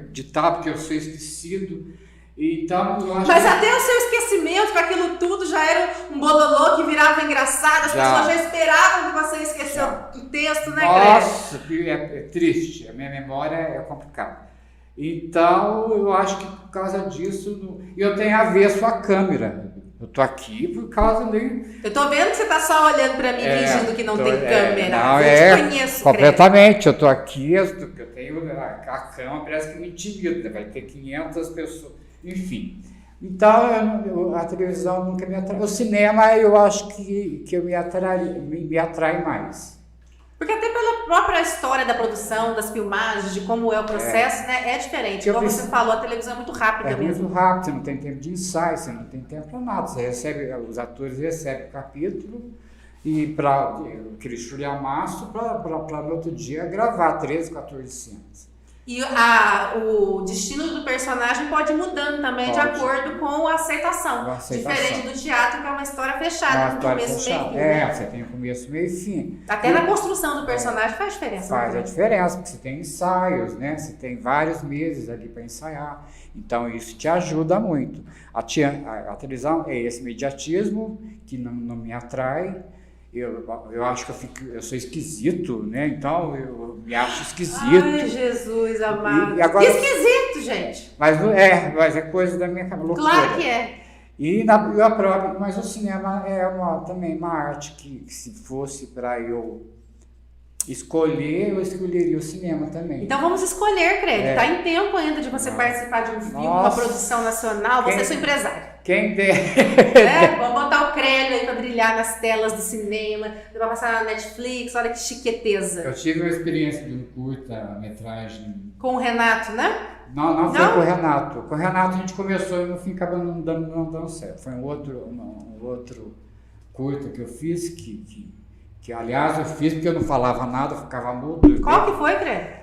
ditava, porque eu sou esquecido. Então, eu acho Mas até o seu esquecimento com aquilo tudo já era um bololô que virava engraçado, as pessoas já esperavam que você esqueceu o texto, né, Greg? Nossa, é triste, a minha memória é complicada. Então, eu acho que por causa disso, eu tenho a ver a sua câmera. Eu tô aqui por causa de... Eu tô vendo que você tá só olhando pra mim, fingindo que não tem câmera. Não, eu te conheço, completamente. Greg. Eu tô aqui, eu tenho a cama, parece que me intimida, vai ter 500 pessoas, enfim. Então, a televisão nunca me atrai. O cinema, eu acho que me atrai mais. Porque até pela própria história da produção, das filmagens, de como é o processo, né? É diferente. Como você falou, a televisão é muito rápida mesmo. É muito rápido, você não tem tempo de ensaio, você não tem tempo para nada. Você recebe, os atores recebem o capítulo e para aquele chulhamaço para no outro dia gravar 13, 14 cenas. E o destino do personagem pode ir mudando também de acordo com a aceitação. Diferente do teatro, que é uma história fechada, com começo, meio e fim. Você tem começo, meio e fim. Até na construção do personagem faz diferença. Faz a diferença, porque você tem ensaios, né? Você tem vários meses ali para ensaiar. Então isso te ajuda muito. A televisão é esse imediatismo que não me atrai. Eu acho que eu sou esquisito, né? Então eu me acho esquisito. Ai, Jesus amado. E agora, esquisito, gente. Mas é coisa da minha loucura. Claro que é. Mas o cinema é também uma arte que se fosse para eu escolher, eu escolheria o cinema também. Então vamos escolher, Craig. Tá em tempo ainda de você participar de um filme, uma produção nacional. Você é seu empresário. Quem der. Vamos botar o Crélio aí pra brilhar nas telas do cinema, vai passar na Netflix, olha que chiqueteza. Eu tive uma experiência de um curta-metragem. Com o Renato, né? Não foi com o Renato. Com o Renato a gente começou e no fim acabou não dando certo. Foi um outro curta que eu fiz, que aliás eu fiz porque eu não falava nada, eu ficava mudo. Qual que foi, Crélio?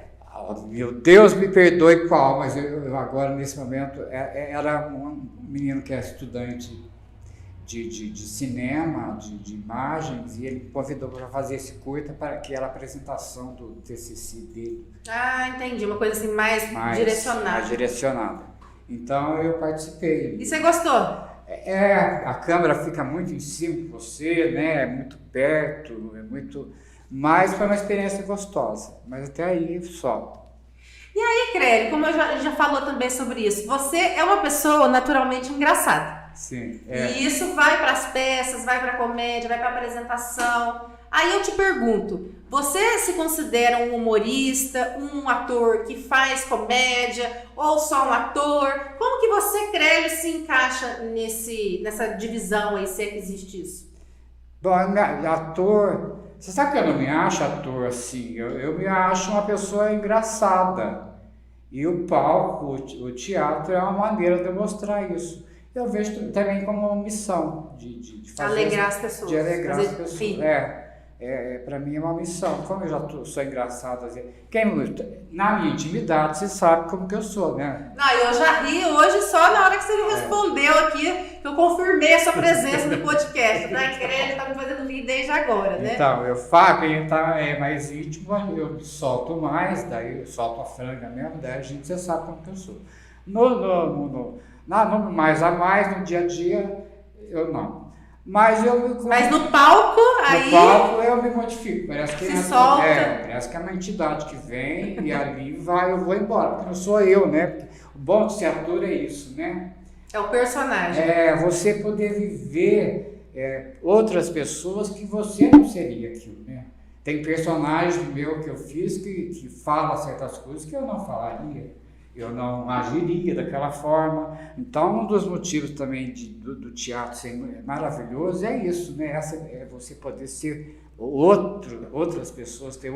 Meu Deus, me perdoe qual, mas eu agora nesse momento era um menino que é estudante de cinema, de imagens, e ele me convidou para fazer esse curta, que era a apresentação do TCC dele. Ah, entendi, uma coisa assim mais direcionada. Mais direcionada. Então eu participei. E você gostou? A câmera fica muito em cima de você, né? É muito perto, mas foi uma experiência gostosa, mas até aí só. E aí, Crélio, como eu já falou também sobre isso, você é uma pessoa naturalmente engraçada. Sim. E isso vai para as peças, vai para a comédia, vai para a apresentação. Aí eu te pergunto, você se considera um humorista, um ator que faz comédia, ou só um ator? Como que você, Crélio, se encaixa nessa divisão aí, se é que existe isso? Bom, ator... Você sabe que eu não me acho ator assim, eu me acho uma pessoa engraçada. E o palco, o teatro é uma maneira de mostrar isso. Eu vejo também como uma missão de fazer... Alegrar as pessoas. De alegrar as pessoas. Para mim é uma missão. Como eu já sou engraçado, na minha intimidade, você sabe como que eu sou, né? Não, eu já ri hoje só na hora que você me respondeu aqui, que eu confirmei a sua presença no podcast, né? Ele tá me fazendo rir desde agora, né? Então, eu falo, quem é mais íntimo, eu solto mais, daí eu solto a franga mesmo, daí você sabe como que eu sou. No mais a mais, no dia a dia, eu não. Mas no palco, aí... No palco eu me modifico, parece que solta. Parece que é uma entidade que vem e ali eu vou embora, porque não sou eu, né? O bom de ser ator é isso, né? É o personagem. Você poder viver outras pessoas que você não seria aquilo, né? Tem personagem meu que eu fiz que fala certas coisas que eu não falaria. Eu não agiria daquela forma. Então, um dos motivos também do teatro ser maravilhoso é isso, né? É você poder ser outras pessoas, ter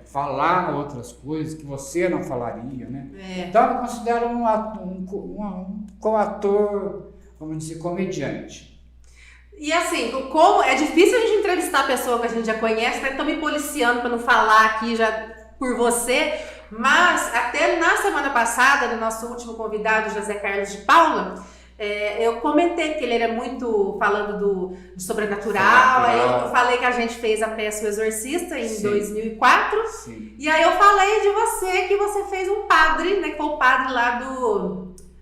falar outras coisas que você não falaria, né? Então, eu me considero um coator, vamos dizer, comediante. E assim, como é difícil a gente entrevistar a pessoa que a gente já conhece, né? Estou me policiando para não falar aqui já por você. Mas até na semana passada, no nosso último convidado, José Carlos de Paula, eu comentei que ele era muito falando de sobrenatural. Aí eu falei que a gente fez a peça O Exorcista em 2004. Sim. E aí eu falei de você, que você fez um padre, né? Que foi o padre lá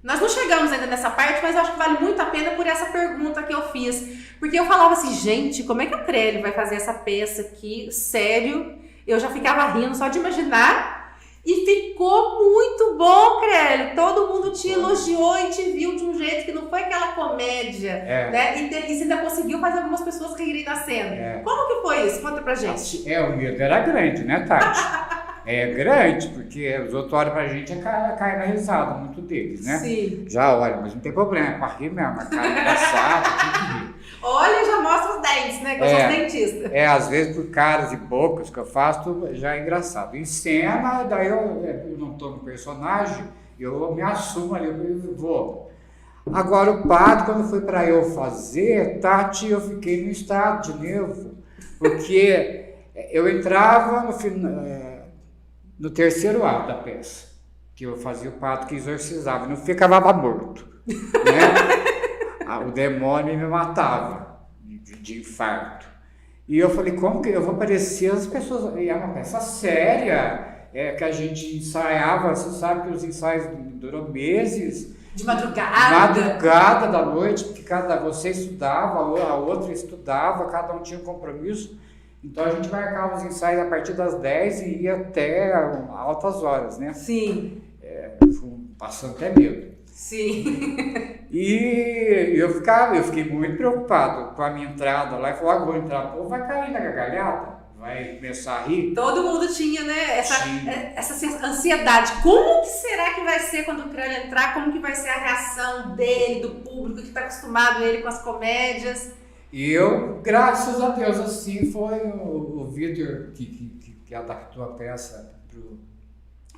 Nós não chegamos ainda nessa parte, mas eu acho que vale muito a pena por essa pergunta que eu fiz. Porque eu falava assim, gente, como é que o Crélio vai fazer essa peça aqui? Sério? Eu já ficava rindo só de imaginar. E ficou muito bom, Crélio. Todo mundo te elogiou e te viu de um jeito que não foi aquela comédia, né? E você ainda conseguiu fazer algumas pessoas rirem na cena. Como que foi isso? Conta pra gente. O medo era grande, né, Tati? É grande, porque os outros olham pra gente e caem na risada, muito deles, né? Sim. Já olha, mas não tem problema, é pra rir mesmo, a cara engraçada, tem que rir. Olha, já mostra os dentes, né? Que eu sou dentista. Às vezes por caras e bocas que eu faço, já é engraçado. Em cena, daí eu não tô no personagem, eu me assumo ali, eu vou. Agora o padre, quando foi para eu fazer, Tati, eu fiquei no estado de nervo, porque eu entrava no terceiro ato da peça, que eu fazia o padre que exorcizava, não ficava morto, né? O demônio me matava de infarto. E eu falei, como que eu vou aparecer as pessoas? E é uma peça séria, que a gente ensaiava, você sabe que os ensaios duram meses. De madrugada. Madrugada da noite, porque você estudava, a outra estudava, cada um tinha um compromisso. Então a gente marcava os ensaios a partir das 10 e ia até altas horas, né? Sim. Passando até medo. Sim. E eu fiquei muito preocupado com a minha entrada lá. E falei, vou entrar, pô, vai cair na gargalhada, vai começar a rir. Todo mundo tinha, né, essa ansiedade. Como que será que vai ser quando o Crélio entrar? Como que vai ser a reação dele, do público que está acostumado ele com as comédias? E eu, graças a Deus, assim, foi o Vitor que adaptou a peça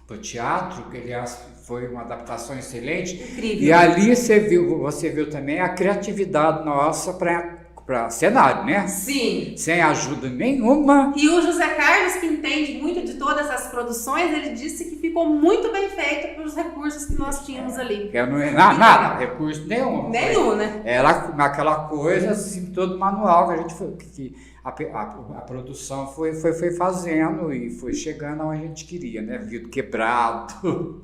pro teatro, que aliás foi uma adaptação excelente. Incrível. E ali você viu também a criatividade nossa para cenário, né? Sim. Sem ajuda nenhuma. E o José Carlos, que entende muito de todas as produções, ele disse que ficou muito bem feito pelos recursos que nós tínhamos ali. Nada, recurso nenhum. Nenhum, né? Era aquela coisa, assim, todo manual que a gente foi, a produção foi fazendo e foi chegando onde a gente queria, né? Vidro quebrado.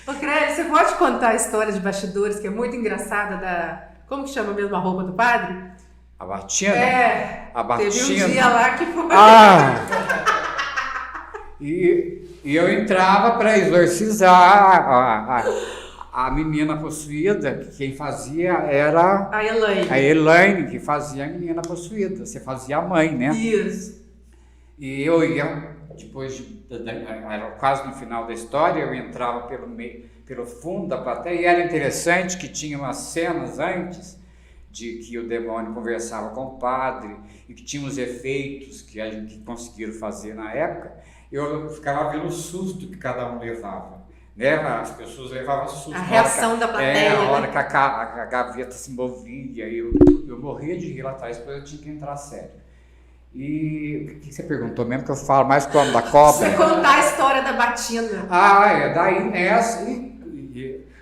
Ô, Crélio, você pode contar a história de bastidores, que é muito engraçada, como que chama mesmo a roupa do padre? A batina? A batina. Teve um dia lá que foi... E eu entrava para exorcizar a menina possuída, que quem fazia era... A Elaine. A Elaine, que fazia a menina possuída. Você fazia a mãe, né? Isso. E eu ia, depois, era quase no final da história, eu entrava pelo fundo da plateia, e era interessante que tinha umas cenas antes de que o demônio conversava com o padre e que tinha os efeitos que a gente conseguiram fazer na época. Eu ficava vendo o susto que cada um levava, né? As pessoas levavam susto. A reação da plateia. A hora que a gaveta se movia, eu morria de rir lá atrás, depois eu tinha que entrar sério. E o que você perguntou mesmo, que eu falo mais como da cobra? Você contar a história da batina. Daí nessa...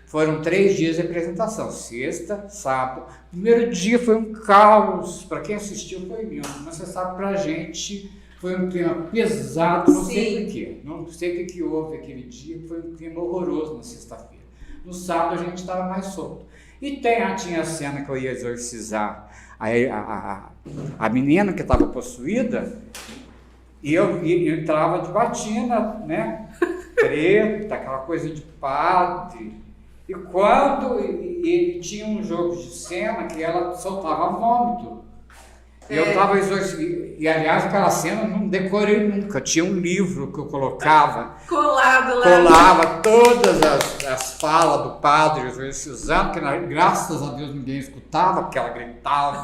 Foram 3 dias de apresentação, sexta, sábado. O primeiro dia foi um caos, para quem assistiu foi lindo, mas você sabe, pra gente foi um clima pesado, não sei por quê. Não sei o que houve aquele dia, foi um clima horroroso na sexta-feira. No sábado a gente estava mais solto. E tinha a cena que eu ia exorcizar a menina que estava possuída, e eu entrava de batina, né? Preta, aquela coisa de padre. E quando ele tinha um jogo de cena que ela soltava vômito. E eu estava exorcizando. E aliás, aquela cena eu não decorei nunca. Tinha um livro que eu colocava. Colado lá. Colava todas as falas do padre exorcizando, que graças a Deus ninguém escutava, porque ela gritava.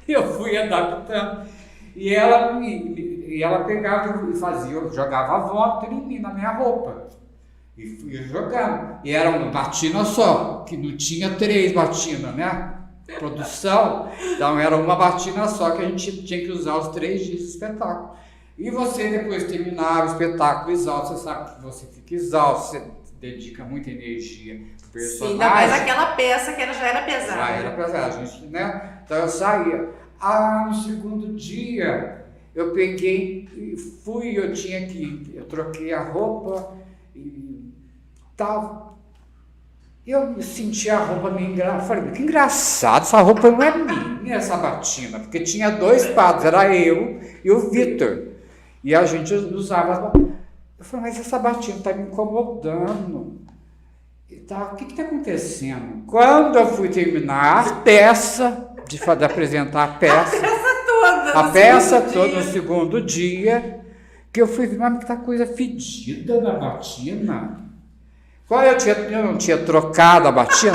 E eu fui adaptando. E ela pegava e fazia, jogava vômito em mim, na minha roupa. E fui jogando. E era uma batina só, que não tinha 3 batinas, né? Produção. Então era uma batina só que a gente tinha que usar os 3 dias de espetáculo. E você depois terminava o espetáculo exausto, você sabe que você fica exausto, você dedica muita energia pro personagem. Sim, ainda mais aquela peça que já era pesada. Já era pesada, a gente, né? Então eu saía. No segundo dia, eu peguei e fui, eu troquei a roupa e tal. Eu me senti a roupa meio engraçada. Falei, que engraçado, essa roupa não é minha, essa batina. Porque tinha 2 padres, era eu e o Vitor. E a gente usava as batinas. Eu falei, mas essa batina está me incomodando. E tá, o que está acontecendo? Quando eu fui terminar a peça, de apresentar a peça toda no segundo dia, que eu fui ver, mas que tá coisa fedida na batina. Eu não tinha trocado a batina?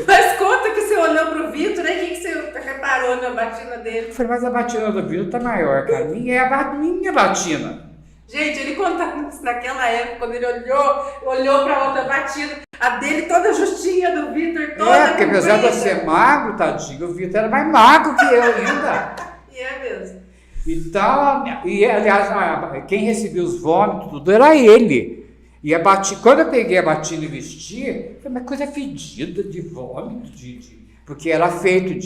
Mas conta que você olhou pro Vitor, né? O que você reparou na batina dele? Eu falei, mas a batina do Vitor tá maior que a minha, é a minha batina. Gente, ele contando isso naquela época, quando ele olhou pra outra batina, a dele toda justinha, do Vitor toda porque apesar de eu ser magro, tadinho, o Vitor era mais magro que eu ainda. E é mesmo. Então, aliás, quem recebia os vômitos, tudo era ele. E quando eu peguei a batina e vesti, foi uma coisa fedida de vômito, porque era feito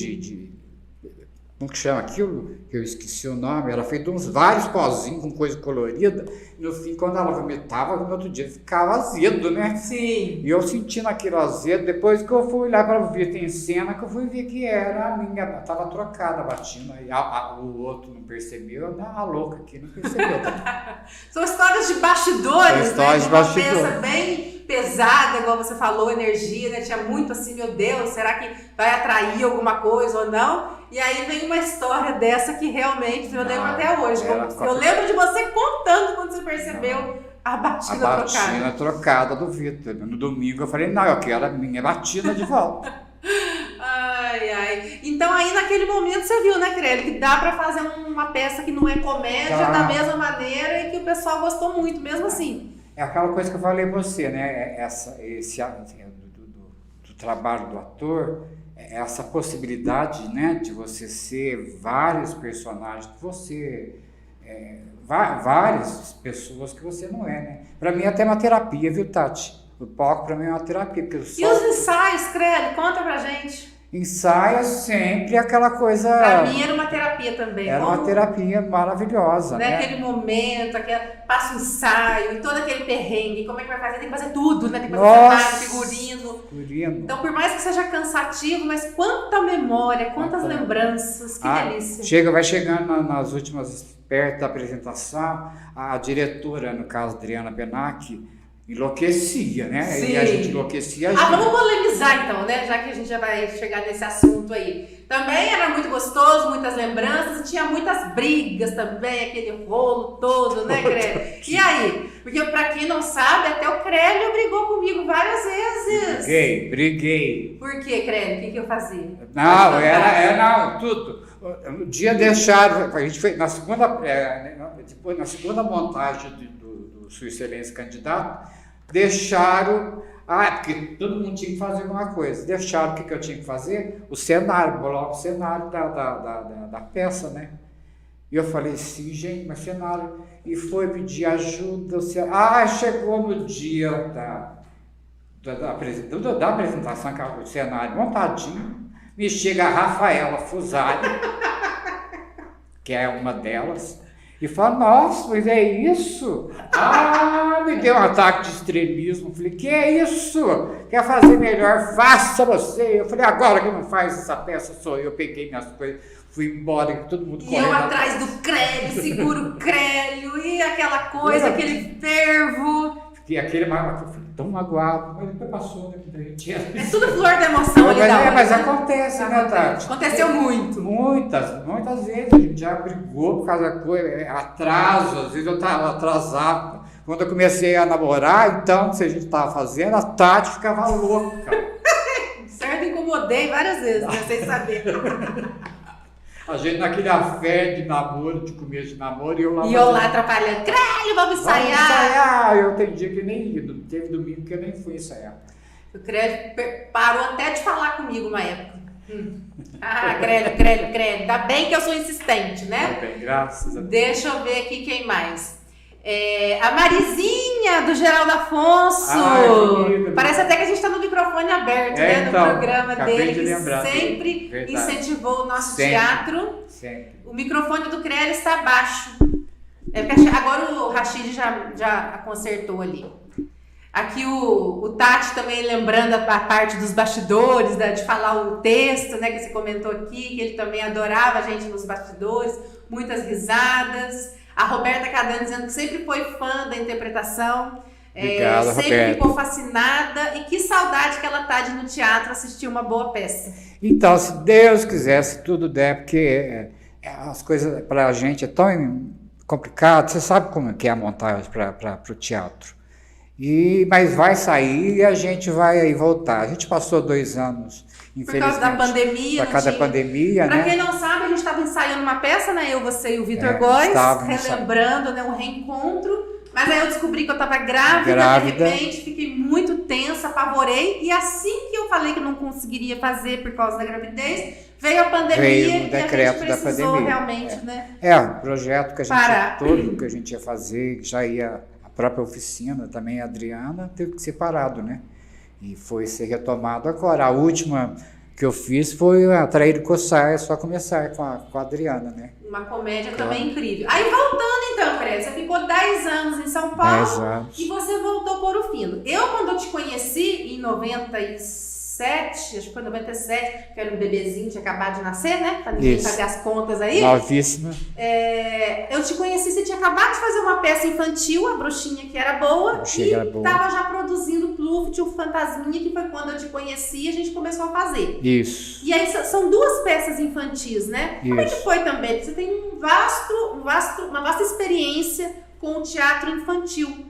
como que chama aquilo? Eu esqueci o nome. Era feito uns vários pozinhos com coisa colorida. E no fim, quando ela vomitava, no outro dia ficava azedo, né? Sim. E eu sentindo aquilo azedo, depois que eu fui olhar para o Vitor em cena, que eu fui ver que era a minha, estava trocada a batina. E o outro não percebeu, a louca aqui não percebeu. São histórias de bastidores, São histórias né? de bastidores. Uma peça bem pesada, igual você falou, energia, né? Tinha muito assim, meu Deus, será que vai atrair alguma coisa ou não? E aí vem uma história dessa que realmente eu lembro até hoje. Eu lembro de você contando quando você percebeu a batina trocada. A batina trocada do Vitor. No domingo eu falei, não, eu quero a minha batina de volta. Ai. Então aí naquele momento você viu, né, Crélio, que dá pra fazer uma peça que não é comédia da mesma maneira e que o pessoal gostou muito, mesmo assim. É aquela coisa que eu falei pra você, né? Do trabalho do ator, essa possibilidade, né, de você ser vários personagens, de você várias pessoas que você não é, né? Para mim até uma terapia, viu, Tati? O palco para mim é uma terapia. E os ensaios, Crélio? Conta pra gente. Ensaio sempre aquela coisa... Pra mim era uma terapia também. Era uma terapia maravilhosa, né? Aquele momento, passa o ensaio, e todo aquele perrengue, como é que vai fazer? Tem que fazer tudo, né? Tem que fazer figurino. Então, por mais que seja cansativo, mas quanta memória, quantas lembranças, que delícia. Vai chegando nas últimas, perto da apresentação, a diretora, no caso, Adriana Benac, enlouquecia, né? Sim. E a gente enlouquecia. Vamos polemizar então, né? Já que a gente já vai chegar nesse assunto aí. Também era muito gostoso, muitas lembranças, tinha muitas brigas também, aquele rolo todo, né, Crélio? E aí? Porque pra quem não sabe, até o Crélio brigou comigo várias vezes. Briguei. Por que, Crélio? O que eu fazia? Não, tudo. Um dia deixaram, a gente fez, na segunda montagem do Sua Excelência Candidato, deixaram, porque todo mundo tinha que fazer alguma coisa, deixaram o que eu tinha que fazer? O cenário, colocar o cenário da peça, né? E eu falei, sim, gente, mas cenário, e foi pedir ajuda, chegou no dia da apresentação, que o cenário montadinho, me chega a Rafaela Fusari, que é uma delas, e fala, nossa, mas é isso? Me deu um ataque de estrelismo. Falei, que é isso? Quer fazer melhor? Faça você. Eu falei, agora que não faz essa peça sou eu. Peguei minhas coisas, fui embora, todo mundo correndo. E eu atrás do Crélio, seguro o Crélio, e aquela coisa, aquele fervo. Fiquei tão magoado, mas depois passou, né? É tudo flor da emoção ali da hora. Mas acontece, né, Tati? Aconteceu muito. Muitas vezes a gente já brigou por causa da coisa, atraso, às vezes eu estava atrasado. Quando eu comecei a namorar, então, se a gente estava fazendo, a Tati ficava louca. Certo, incomodei várias vezes, né, sem saber. A gente naquele afé de namoro, de começo de namoro, e eu lá atrapalhando. Crélio, vamos ensaiar! Eu tem dia que nem ia, teve domingo que eu nem fui ensaiar. O Crélio parou até de falar comigo uma época. Crélio. Ainda bem que eu sou insistente, né? Tá bem, graças a Deus. Deixa eu ver aqui quem mais. A Marizinha, do Geraldo Afonso. Parece até que a gente está no microfone aberto, né? No programa dele, que sempre incentivou o nosso teatro. Sempre. O microfone do Crélio está abaixo. Agora o Rachid já consertou ali. Aqui o Tati também lembrando a parte dos bastidores, de falar o texto, né, que você comentou aqui, que ele também adorava a gente nos bastidores, muitas risadas. A Roberta Cadano dizendo que sempre foi fã da interpretação. Obrigado, sempre Roberta. ficou fascinada e que saudade que ela tá de ir no teatro assistir uma boa peça. Então, se Deus quiser, se tudo der, porque as coisas para a gente é tão complicado, você sabe como é que é a montagem para o teatro. Mas vai sair e a gente vai aí voltar. A gente passou 2 anos, infelizmente. Por causa da pandemia. Por causa da pandemia, Para né? quem não sabe, a gente estava ensaiando uma peça, né? Eu, você e o Vitor Góes, relembrando, né, um reencontro. Mas aí eu descobri que eu estava grávida, de repente, fiquei muito tensa, apavorei. E assim que eu falei que não conseguiria fazer por causa da gravidez, veio a pandemia o decreto e a gente precisou da pandemia. Realmente, né? O projeto que a gente todo que a gente ia fazer, já ia a própria oficina, também a Adriana, teve que ser parado, né? E foi ser retomado agora. A última que eu fiz foi a Trair e Coçar, é só começar com a Adriana, né? Uma comédia também incrível. Aí voltando então, Fred, você ficou 10 anos em São Paulo 10 anos. E você voltou para Ouro Fino. Eu, quando eu te conheci, em 97, acho que foi 97, que era um bebezinho, tinha acabado de nascer, né? Pra ninguém fazer as contas aí. Novíssima. Eu te conheci, você tinha acabado de fazer uma peça infantil, A Bruxinha que era boa, e estava já produzindo Pluft, o Fantasminha, que foi quando eu te conheci e a gente começou a fazer. Isso. E aí são 2 peças infantis, né? Isso. Como é que foi também? Você tem uma vasta experiência com o teatro infantil.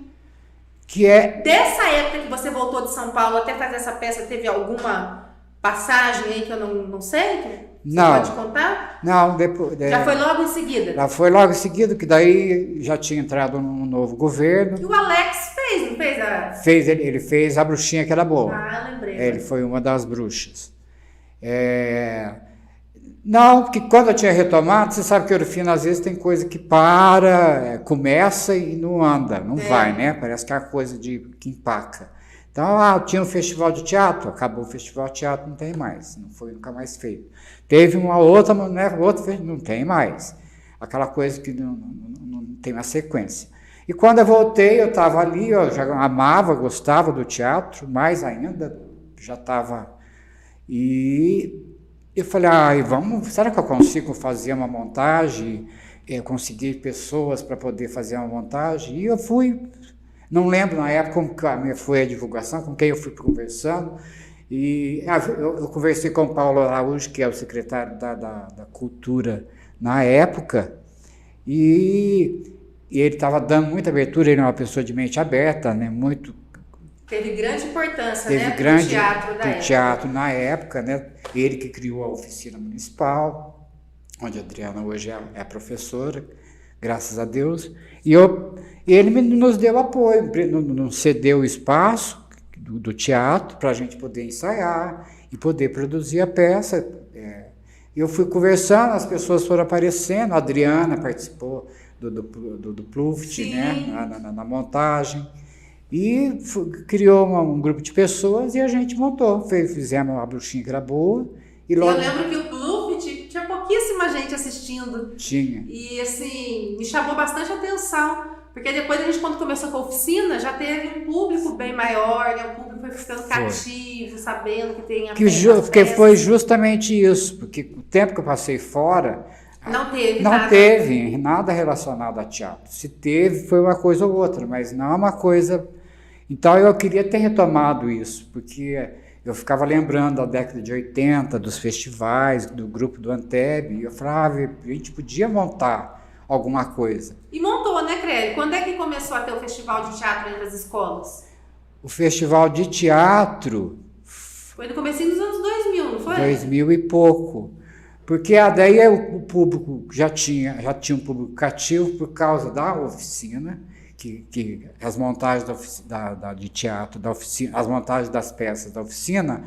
Que é... Dessa época que você voltou de São Paulo até fazer essa peça, teve alguma passagem aí que eu não sei? Não. Você pode contar? Não, depois... Já foi logo em seguida? Já foi logo em seguida, que daí já tinha entrado um novo governo. E o Alex fez, não fez? Ele fez A Bruxinha que era boa. Ah, lembrei. Ele foi uma das bruxas. Não, porque quando eu tinha retomado, você sabe que Ouro Fino às vezes tem coisa que começa e não anda, não vai, né? Parece que é a coisa que empaca. Então, tinha um festival de teatro, acabou o festival de teatro, não tem mais, não foi nunca mais feito. Teve uma outra, né? Não tem mais. Aquela coisa que não tem uma sequência. E quando eu voltei, eu estava ali, eu já amava, gostava do teatro, mais ainda, já estava... E eu falei, será que eu consigo fazer uma montagem, conseguir pessoas para poder fazer uma montagem? E eu fui, não lembro na época como foi a divulgação, com quem eu fui conversando, e eu conversei com o Paulo Araújo, que é o secretário da Cultura na época, e ele estava dando muita abertura, ele é uma pessoa de mente aberta, né, Teve grande importância, pro teatro na época, né? Ele que criou a oficina municipal, onde a Adriana hoje é professora, graças a Deus. E ele nos deu apoio, nos cedeu o espaço do teatro para a gente poder ensaiar e poder produzir a peça. Eu fui conversando, as pessoas foram aparecendo, a Adriana participou do Pluft, né? Na montagem. E criou um grupo de pessoas e a gente montou. Fizemos uma bruxinha que era boa. E logo... Eu lembro que o Pluft tinha pouquíssima gente assistindo. Tinha. E assim, me chamou bastante atenção. Porque depois a gente, quando começou com a oficina, já teve um público bem maior, né? O público foi ficando cativo, sabendo que tem porque foi justamente isso. Porque o tempo que eu passei fora... Não teve nada relacionado a teatro. Se teve, foi uma coisa ou outra, mas não é uma coisa... Então, eu queria ter retomado isso, porque eu ficava lembrando da década de 80, dos festivais, do grupo do Anteb, e eu falava, a gente podia montar alguma coisa. E montou, né, Crélio? Quando é que começou a ter o festival de teatro entre as escolas? O festival de teatro... Foi no comecinho dos anos 2000, não foi? 2000 e pouco. Porque daí o público já tinha um público cativo por causa da oficina, que as montagens de teatro da oficina, as montagens das peças da oficina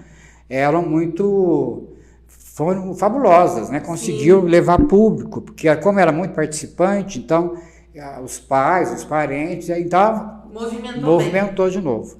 foram fabulosas, né? Conseguiu levar público, porque como era muito participante, então os pais, os parentes, então movimentou de novo.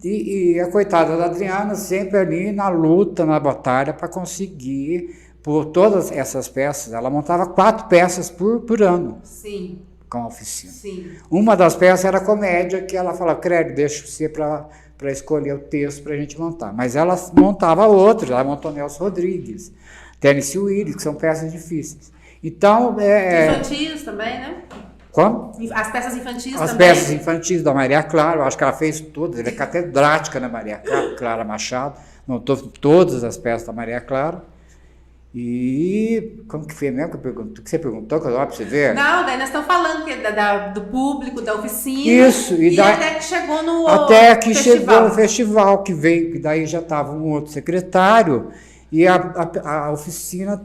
E a coitada da Adriana sempre ali na luta, na batalha para conseguir por todas essas peças. Ela montava 4 peças por ano. Sim. com a oficina. Sim. Uma das peças era comédia, que ela falava, Crédito, deixa você para escolher o texto para a gente montar. Mas ela montava outros, ela montou Nelson Rodrigues, Tennessee Willis, que são peças difíceis. Então, Infantis também, né? Como? As peças infantis As também. peças infantis da Maria Clara, eu acho que ela fez todas, ela é catedrática na Maria Clara Machado, montou todas as peças da Maria Clara. E como que foi mesmo que eu pergunto? O que você perguntou, que eu para você ver? Não, daí nós estamos falando que do público, da oficina. Isso, até que chegou no até que festival. chegou no festival, que veio, que daí já estava um outro secretário, e a oficina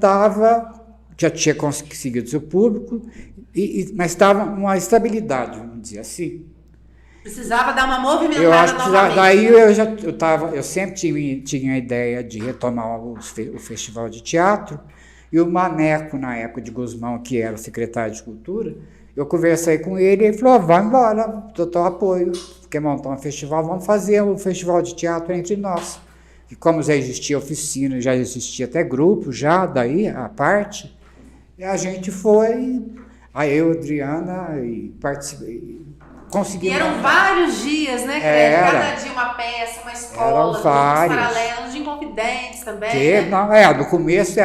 já tinha conseguido seu público, mas estava uma estabilidade, vamos dizer assim. Precisava dar uma movimentada Eu acho que novamente. daí eu sempre tinha a ideia de retomar o Festival de Teatro, e o Maneco, na época de Guzmão, que era o secretário de Cultura, eu conversei com ele e ele falou, vai embora, total apoio, quer montar um festival, vamos fazer um festival de teatro entre nós. E como já existia oficina, já existia até grupo, já daí a parte, e a gente foi, aí eu, Adriana, e participei. E eram vários dias, né? Cada dia uma peça, uma escola, grupos paralelos, de Inconfidentes também. Né? No começo,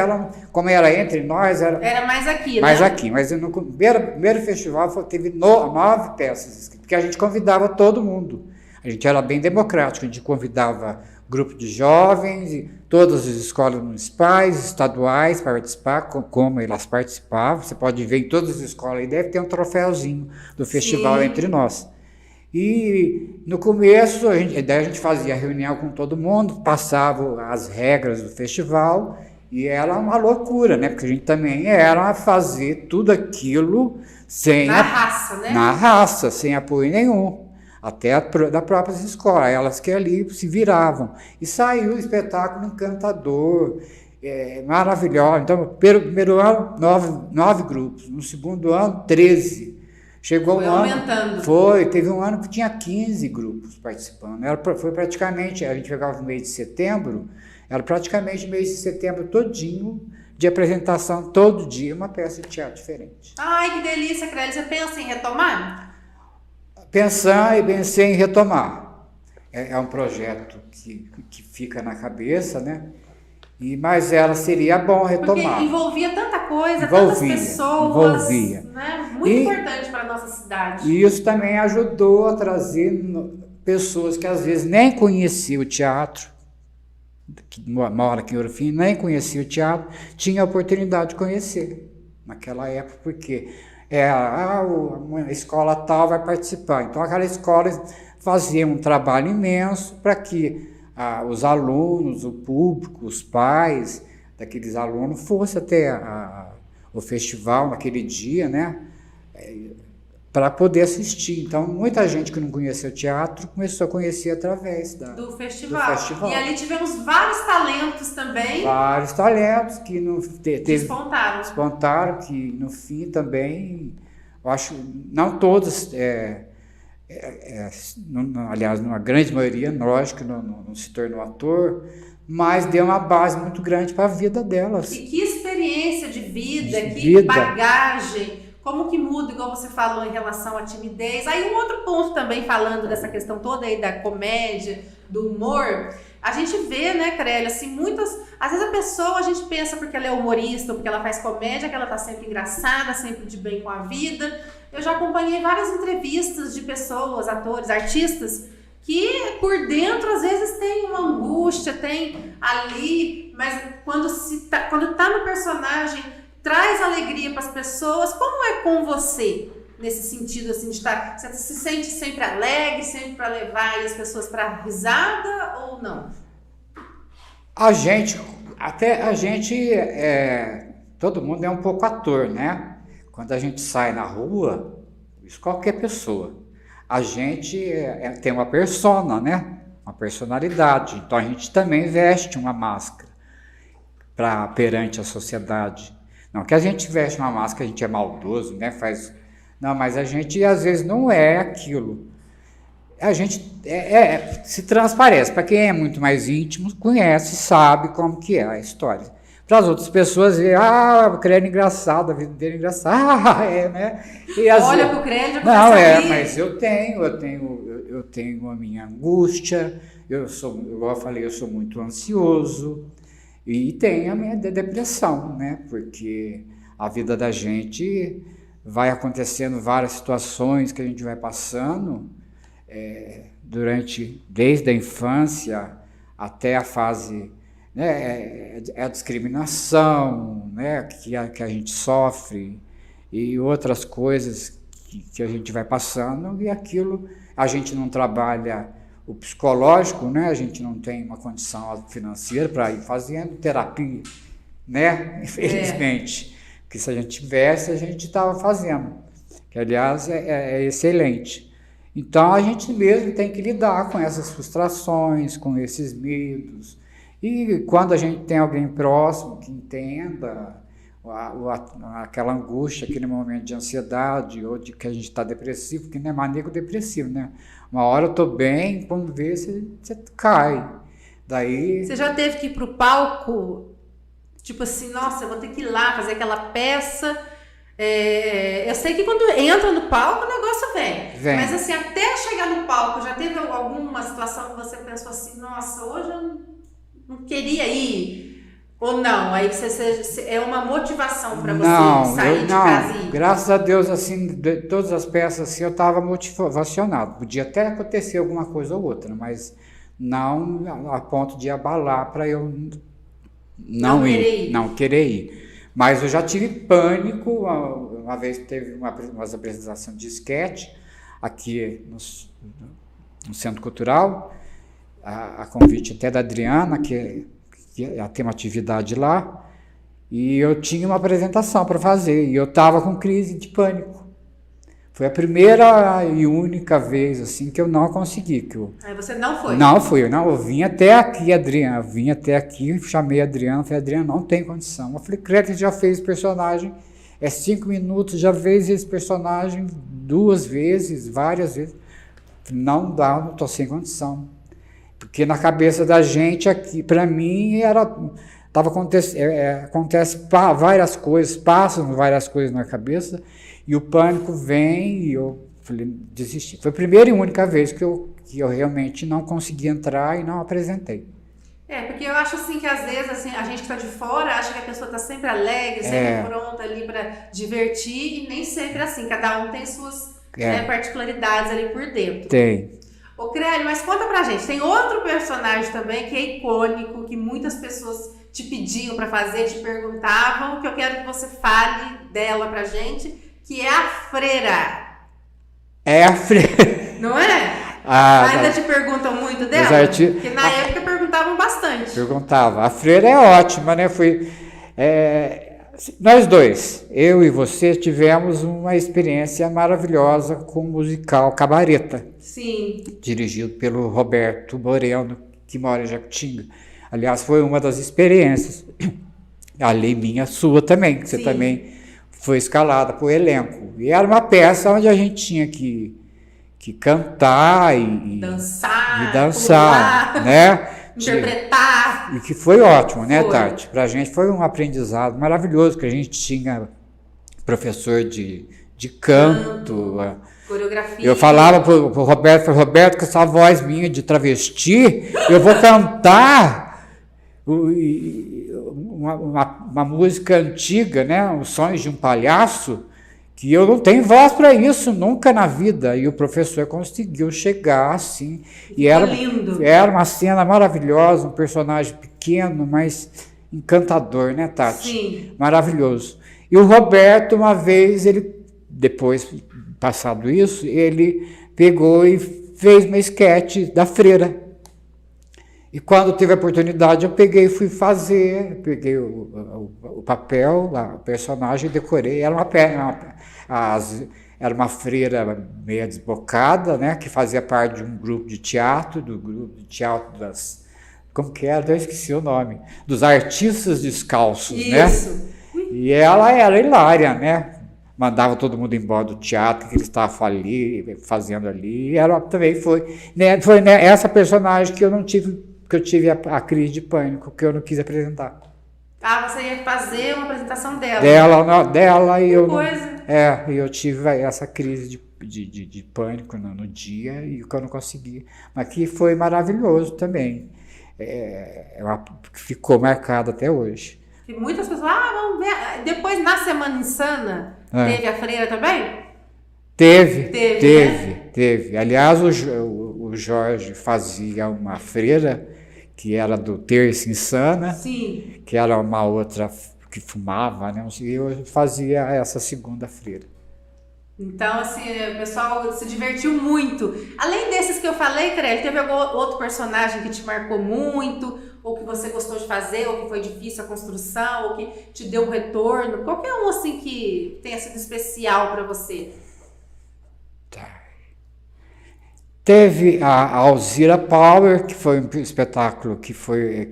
como era entre nós, era mais aqui, mais né? aqui. Mas no primeiro festival teve 9 peças escritas, porque a gente convidava todo mundo. A gente era bem democrático, a gente convidava grupo de jovens, e todas as escolas municipais, estaduais para participar, como elas participavam. Você pode ver em todas as escolas aí, deve ter um troféuzinho do festival. Sim. Entre nós. E no começo, daí a gente fazia reunião com todo mundo, passava as regras do festival, e era uma loucura, né? Porque a gente também era fazer tudo aquilo na raça, né? Na raça, sem apoio nenhum. Até da própria escola, elas que ali se viravam. E saiu o espetáculo encantador, maravilhoso. Então, no primeiro ano, 9 grupos. No segundo ano, 13. Chegou foi aumentando. Teve um ano que tinha 15 grupos participando. Foi praticamente, a gente pegava no mês de setembro, era praticamente mês de setembro todinho, de apresentação, todo dia, uma peça de teatro diferente. Ai, que delícia, Crélia. Você pensa em retomar? Pensei em retomar. É um projeto que fica na cabeça, né? Mas seria bom retomar. Porque envolvia tanta coisa, tantas pessoas. Né? Muito importante para a nossa cidade. E isso também ajudou a trazer pessoas que às vezes nem conheciam o teatro, que mora aqui em Ouro Fino, nem conheciam o teatro, tinha a oportunidade de conhecer naquela época, porque uma escola tal vai participar. Então, aquela escola fazia um trabalho imenso para que os alunos, o público, os pais daqueles alunos fossem até o festival naquele dia, né? Para poder assistir. Então, muita gente que não conhecia o teatro começou a conhecer através do festival. E ali tivemos vários talentos também. Vários talentos que despontaram, que no fim também, eu acho, não todos, aliás, numa grande maioria, lógico que não se tornou ator, mas deu uma base muito grande para a vida delas. E que experiência de vida, que bagagem. Como que muda, igual você falou, em relação à timidez. Aí um outro ponto também, falando dessa questão toda aí da comédia, do humor, a gente vê, né, Crélia, assim, às vezes a pessoa, a gente pensa porque ela é humorista, ou porque ela faz comédia, que ela tá sempre engraçada, sempre de bem com a vida. Eu já acompanhei várias entrevistas de pessoas, atores, artistas, que por dentro, às vezes, tem uma angústia, tem ali, mas quando tá no personagem, traz alegria para as pessoas. Como é com você, nesse sentido, assim, de estar... Você se sente sempre alegre, sempre para levar as pessoas para risada ou não? Todo mundo é um pouco ator, né? Quando a gente sai na rua, isso qualquer pessoa, a gente tem uma persona, né? Uma personalidade. Então a gente também veste uma máscara perante a sociedade. Não que a gente veste uma máscara, a gente é maldoso, né? Não, mas a gente às vezes não é aquilo. A gente se transparece. Para quem é muito mais íntimo, conhece, sabe como que é a história. para as outras pessoas verem, o Crélio é engraçado, a vida dele é engraçada, né? E olha para o Crélio, não, mas eu tenho a minha angústia, igual eu falei, eu sou muito ansioso, e tenho a minha depressão, né? Porque a vida da gente vai acontecendo várias situações que a gente vai passando, desde a infância até a fase, né, a discriminação, né, que a gente sofre e outras coisas que a gente vai passando, e aquilo a gente não trabalha o psicológico, né, a gente não tem uma condição financeira para ir fazendo terapia, né, infelizmente, porque se a gente tivesse, a gente estava fazendo, que aliás é excelente. Então a gente mesmo tem que lidar com essas frustrações, com esses medos. E quando a gente tem alguém próximo que entenda aquela angústia, aquele momento de ansiedade, ou de que a gente está depressivo, porque não é maníaco depressivo, né? Uma hora eu estou bem, quando vê, você cai. Daí... Você já teve que ir para o palco, tipo assim, nossa, eu vou ter que ir lá fazer aquela peça... eu sei que quando entra no palco o negócio vem. Mas assim, até chegar no palco, já teve alguma situação que você pensou assim, nossa, hoje eu não queria ir? Ou não? Aí é uma motivação para você sair de casa e ir? Graças a Deus, assim, de todas as peças assim, eu estava motivacionado. Podia até acontecer alguma coisa ou outra, mas não a ponto de abalar para eu não querer ir. Mas eu já tive pânico, uma vez teve umas apresentações de esquete aqui no Centro Cultural, a convite até da Adriana, que tem uma atividade lá, e eu tinha uma apresentação para fazer, e eu estava com crise de pânico. Foi a primeira e única vez assim, que eu não consegui. Aí você não foi? Não fui, eu vim até aqui, Adriana. Eu vim até aqui, chamei a Adriana, falei, Adriana, não tem condição. Eu falei, Crélio, já fez personagem, 5 minutos, já fez esse personagem 2 vezes, várias vezes. Não dá, não estou sem condição. Porque na cabeça da gente aqui, para mim, acontece várias coisas, passam várias coisas na cabeça, e o pânico vem, e eu falei, desisti. Foi a primeira e única vez que eu realmente não consegui entrar e não apresentei. Porque eu acho assim que às vezes assim, a gente que está de fora acha que a pessoa está sempre alegre, sempre pronta ali para divertir, e nem sempre assim, cada um tem suas particularidades ali por dentro. Tem. Ô Crélio, mas conta pra gente, tem outro personagem também que é icônico, que muitas pessoas te pediam pra fazer, te perguntavam, que eu quero que você fale dela pra gente, que é a Freira. É a Freira. Não é? Ainda te perguntam muito dela? Porque na época perguntavam bastante. Perguntava. A Freira é ótima, né? Nós dois, eu e você, tivemos uma experiência maravilhosa com o musical Cabareta. Sim. Dirigido pelo Roberto Moreno, que mora em Jacutinga. Aliás, foi uma das experiências. Ali minha, sua também, que você também foi escalada para o elenco. E era uma peça onde a gente tinha que cantar e dançar, pular, né? Interpretar. E que foi ótimo, né, Tati? Pra gente foi um aprendizado maravilhoso, que a gente tinha professor de canto. Coreografia. Eu falava pro Roberto, com essa voz minha de travesti, eu vou cantar uma música antiga, né? Os Sonhos de um Palhaço, que eu não tenho voz para isso nunca na vida. E o professor conseguiu chegar assim. E era uma cena maravilhosa, um personagem pequeno, mas encantador, né, Tati? Sim. Maravilhoso. E o Roberto, uma vez, depois, passado isso, ele pegou e fez uma esquete da Freira. E quando teve a oportunidade, eu peguei e fui fazer, peguei o papel, o personagem, decorei. Era uma freira meia desbocada, né, que fazia parte de um grupo de teatro, do grupo de teatro das... Como que era? Eu esqueci o nome. Dos artistas descalços, isso, né? E ela era hilária, né? Mandava todo mundo embora do teatro que eles estavam ali, fazendo ali. E ela também foi essa personagem que eu tive a crise de pânico, que eu não quis apresentar. Ah, você ia fazer uma apresentação dela. Dela e que eu. Coisa. E eu tive essa crise de pânico no dia e que eu não consegui. Mas que foi maravilhoso também. Ficou marcado até hoje. E muitas pessoas, vamos ver. Depois, na Semana Insana, teve a freira também? Teve. Aliás, o Jorge fazia uma freira que era do Terça Insana, Sim. que era uma outra que fumava, né? E eu fazia essa segunda freira. Então, assim, o pessoal se divertiu muito. Além desses que eu falei, Crélio, teve algum outro personagem que te marcou muito, ou que você gostou de fazer, ou que foi difícil a construção, ou que te deu um retorno? Qualquer um, assim, que tenha sido especial para você. Teve a Alzira Power, que foi um espetáculo que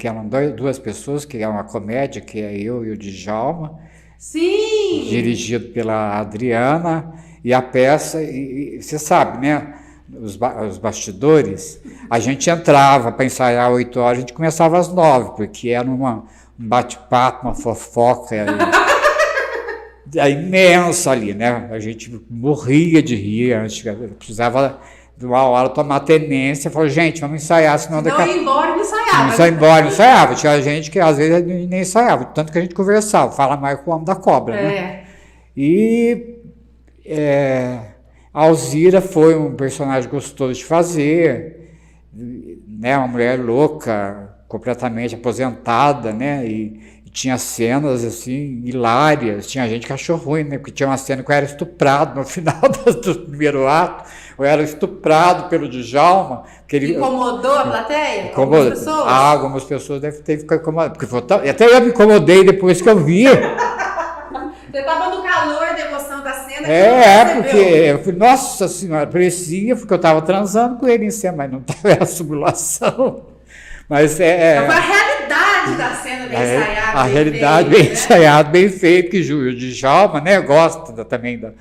eram duas pessoas, que é uma comédia, que é eu e o Djalma. Sim! Dirigido pela Adriana, e a peça, e você sabe, né, os bastidores, a gente entrava para ensaiar 8 horas, a gente começava às 9, porque era um bate-papo, uma fofoca imensa ali, né, a gente morria de rir, a gente precisava de uma hora tomar tenência, falou, gente, vamos ensaiar, senão daqui a... Não ia embora, não ensaiava. Não ia embora, não ensaiava. Tinha gente que às vezes nem ensaiava, tanto que a gente conversava, fala mais com o homem da cobra, né? E a Alzira foi um personagem gostoso de fazer, né? Uma mulher louca, completamente aposentada, né? E tinha cenas assim hilárias, tinha gente que achou ruim, né? Porque tinha uma cena que eu era estuprado no final do primeiro ato. Eu era estuprado pelo Djalma. Incomodou a plateia? Incomodou. Algumas pessoas? Algumas pessoas devem ter ficado incomodadas. Até eu me incomodei depois que eu vi. Você estava no calor da emoção da cena. Porque eu falei, nossa senhora, parecia, porque eu estava transando com ele em cena, mas não estava a simulação. Mas foi a realidade da cena bem ensaiada. A realidade bem ensaiada, bem feita, que o Djalma, né, gosta também da...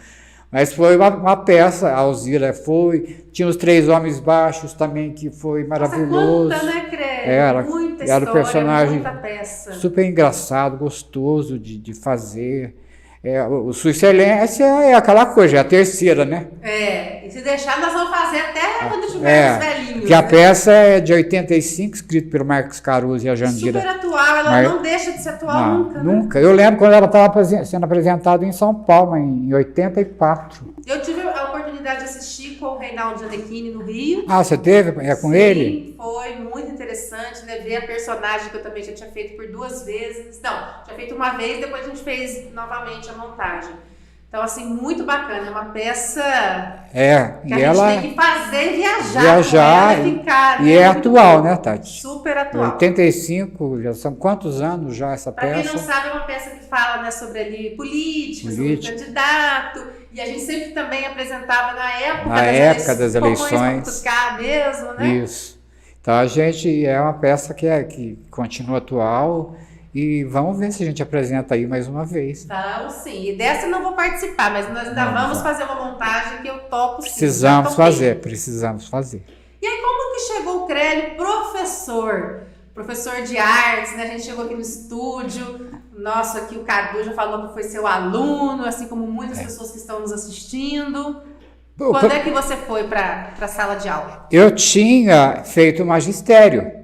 Mas foi uma peça, a Alzira foi, tinha os 3 homens baixos também, que foi maravilhoso. Nossa, quanta, né, Crélio? Muita história, era um personagem muita peça. Super engraçado, gostoso de fazer. O Sua Excelência é aquela coisa, é a terceira, né? E se deixar, nós vamos fazer até quando tivermos velhinhos. Porque a peça é de 85, escrita pelo Marcos Caruso e a Jandira. Super atual, ela não deixa de ser atual nunca, né? Nunca. Eu lembro quando ela estava sendo apresentada em São Paulo, em 84. Eu tive a oportunidade de assistir com o Reinaldo Gianecchini no Rio. Ah, você teve? É com ele? Sim, foi muito interessante, né? Ver a personagem que eu também já tinha feito por 2 vezes. Não, tinha feito uma vez, depois a gente fez novamente a montagem. Então, assim, muito bacana. É uma peça que a gente tem que fazer e viajar com ela, ficar, né? E é atual, né, Tati? Super atual. 85, já são quantos anos já essa peça? Para quem não sabe, é uma peça que fala, né, sobre ali política, sobre o candidato. E a gente sempre também apresentava na época das eleições. Para mesmo, né? Isso. Então, a gente é uma peça que continua atual. E vamos ver se a gente apresenta aí mais uma vez. Vamos sim. E dessa eu não vou participar, mas nós ainda vamos fazer uma montagem que eu topo sim. Precisamos fazer. E aí, como que chegou o Crélio professor de artes, né? A gente chegou aqui no estúdio, nossa, aqui o Cadu já falou que foi seu aluno, assim como muitas pessoas que estão nos assistindo. Quando é que você foi para a sala de aula? Eu tinha feito magistério.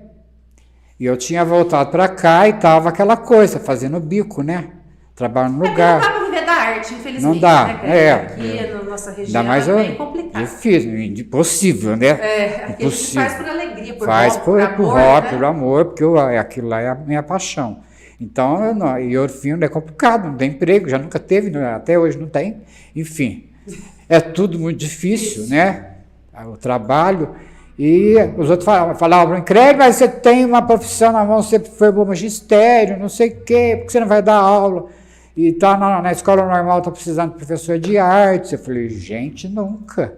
E eu tinha voltado para cá e tava aquela coisa, fazendo bico, né? Trabalho no lugar. Não dá para viver da arte, infelizmente. Não dá, né? Aqui na nossa região é bem complicado. Difícil, impossível, né? Aqui a gente faz por alegria, por amor, porque aquilo lá é a minha paixão. Então, e Orfino é complicado, não tem emprego, já nunca teve, até hoje não tem. Enfim, é tudo muito difícil, né? O trabalho... E os outros falavam, Crélio, mas você tem uma profissão na mão, você formou magistério, não sei o quê, porque você não vai dar aula? E tá na escola normal, está precisando de professor de artes. Eu falei, gente, nunca.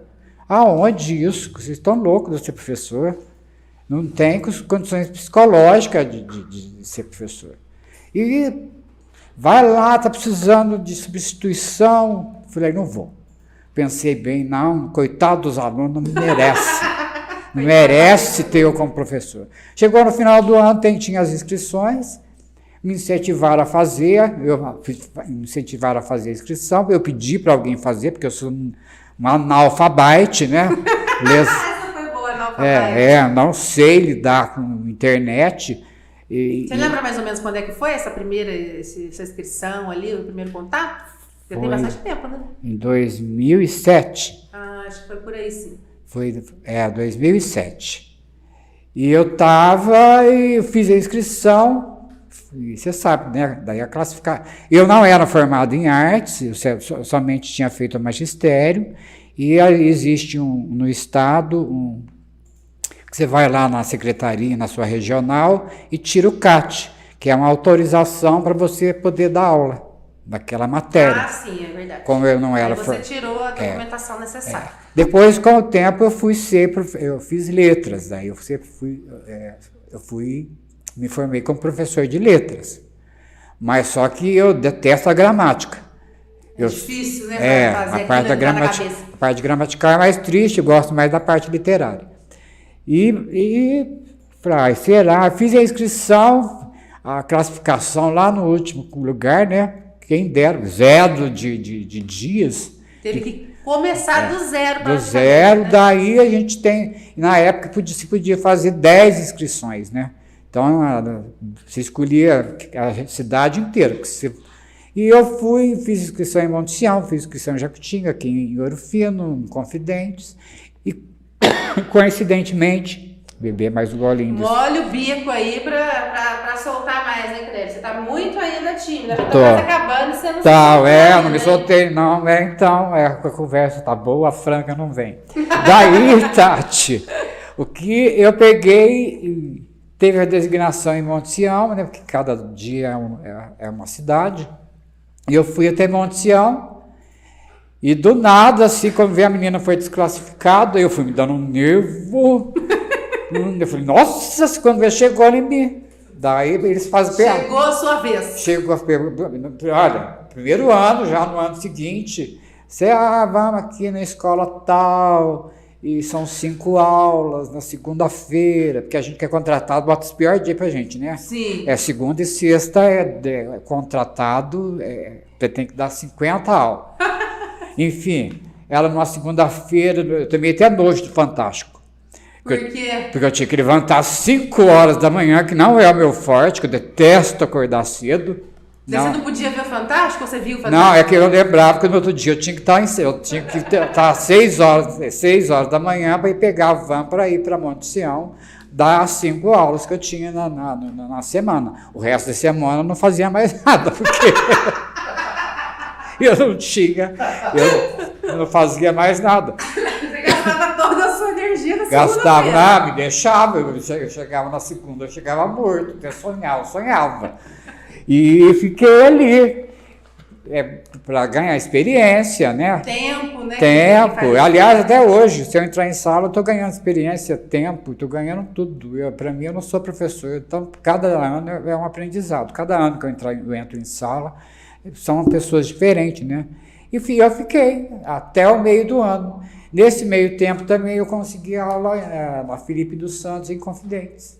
Aonde isso? Vocês estão loucos de ser professor. Não tem condições psicológicas de ser professor. E vai lá, está precisando de substituição. Eu falei, não vou. Pensei bem, não, coitado dos alunos, não me merece. Merece ter eu como professor. Chegou no final do ano, tinha as inscrições, me incentivaram a fazer, me incentivaram a fazer a inscrição, eu pedi para alguém fazer, porque eu sou um analfabete, né? Essa foi boa, analfabete. Não sei lidar com internet. Você lembra mais ou menos quando é que foi essa inscrição ali, o primeiro contato? Já tem bastante tempo, né? Em 2007. Ah, acho que foi por aí, sim. Foi, 2007. E eu tava e fiz a inscrição, e você sabe, né? Daí a classificar. Eu não era formado em artes, eu somente tinha feito magistério, e existe no estado que você vai lá na secretaria, na sua regional, e tira o CAT, que é uma autorização para você poder dar aula daquela matéria. Ah, sim, é verdade. Como eu não era... Aí você tirou a documentação necessária. Depois, com o tempo, eu fiz letras, daí eu sempre me formei como professor de letras. Mas só que eu detesto a gramática. É difícil, né? A parte gramatical é mais triste, eu gosto mais da parte literária. Fiz a inscrição, a classificação lá no último lugar, né? Quem dera, 0 de dias. Teve que começar do zero. Do zero, né? Daí a gente tem, na época se podia fazer 10 inscrições, né? Então, você escolhia a cidade inteira. E eu fiz inscrição em Monte Sião, fiz inscrição em Jacutinga, aqui em Ouro Fino, em Confidentes, e coincidentemente, beber mais um golinho. Molha o bico aí pra soltar mais, né, Cléber? Você tá muito ainda tímida, já tá quase acabando e você não se soltou não me soltei não, então, a conversa tá boa, a franca não vem. Daí, Tati, o que eu peguei, teve a designação em Monte Sião, né, porque cada dia é uma cidade, e eu fui até Monte Sião, e do nada, assim, quando a menina foi desclassificada, eu fui me dando um nervo. Eu falei, nossa, quando chegou em mim. Daí eles fazem... Chegou a sua vez. Chegou a pergunta. Olha, primeiro ano, já no ano seguinte, vamos aqui na escola tal, e são 5 aulas na segunda-feira, porque a gente que é contratado, bota os piores dias pra gente, né? Sim. Segunda e sexta contratado, tem que dar 50 aulas. Enfim, ela numa segunda-feira, eu tomei até nojo do Fantástico. Por quê? Porque eu tinha que levantar às 5 horas da manhã, que não é o meu forte, que eu detesto acordar cedo. Você não podia ver o Fantástico ou você viu o Fantástico? Não, é que eu lembrava que no outro dia eu tinha que estar às 6 horas da manhã para ir pegar a van para ir para Monte Sião, dar as 5 aulas que eu tinha na semana. O resto da semana eu não fazia mais nada, porque... eu não fazia mais nada. Você gastava toda a sua energia na Gastava, me deixava, eu chegava na segunda, eu chegava morto, até sonhava. E fiquei ali, para ganhar experiência, né? Tempo, né? Tempo. Aliás, até hoje, se eu entrar em sala, eu estou ganhando experiência, tempo, estou ganhando tudo. Para mim, eu não sou professor, então cada ano é um aprendizado. Cada ano que eu entro em sala, são pessoas diferentes, né? E eu fiquei até o meio do ano. Nesse meio tempo também eu consegui aula na Felipe dos Santos em Confidentes.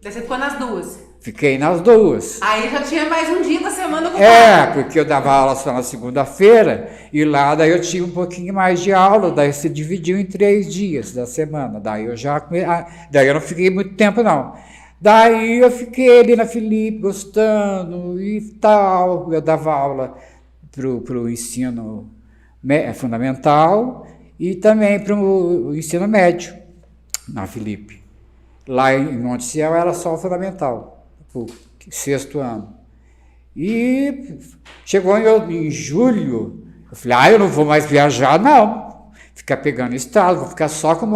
Daí você ficou nas duas? Fiquei nas duas. Aí já tinha mais um dia da semana ocupado. Porque eu dava aula só na segunda-feira e lá daí eu tinha um pouquinho mais de aula, daí se dividiu em 3 dias da semana. Daí eu não fiquei muito tempo não. Daí eu fiquei ali na Felipe, gostando e tal. Eu dava aula para o ensino fundamental e também para o ensino médio na Felipe. Lá em Monte Sião era só o fundamental, o 6º ano. E chegou em julho, eu falei, eu não vou mais viajar, não. Ficar pegando estrada, vou ficar só com o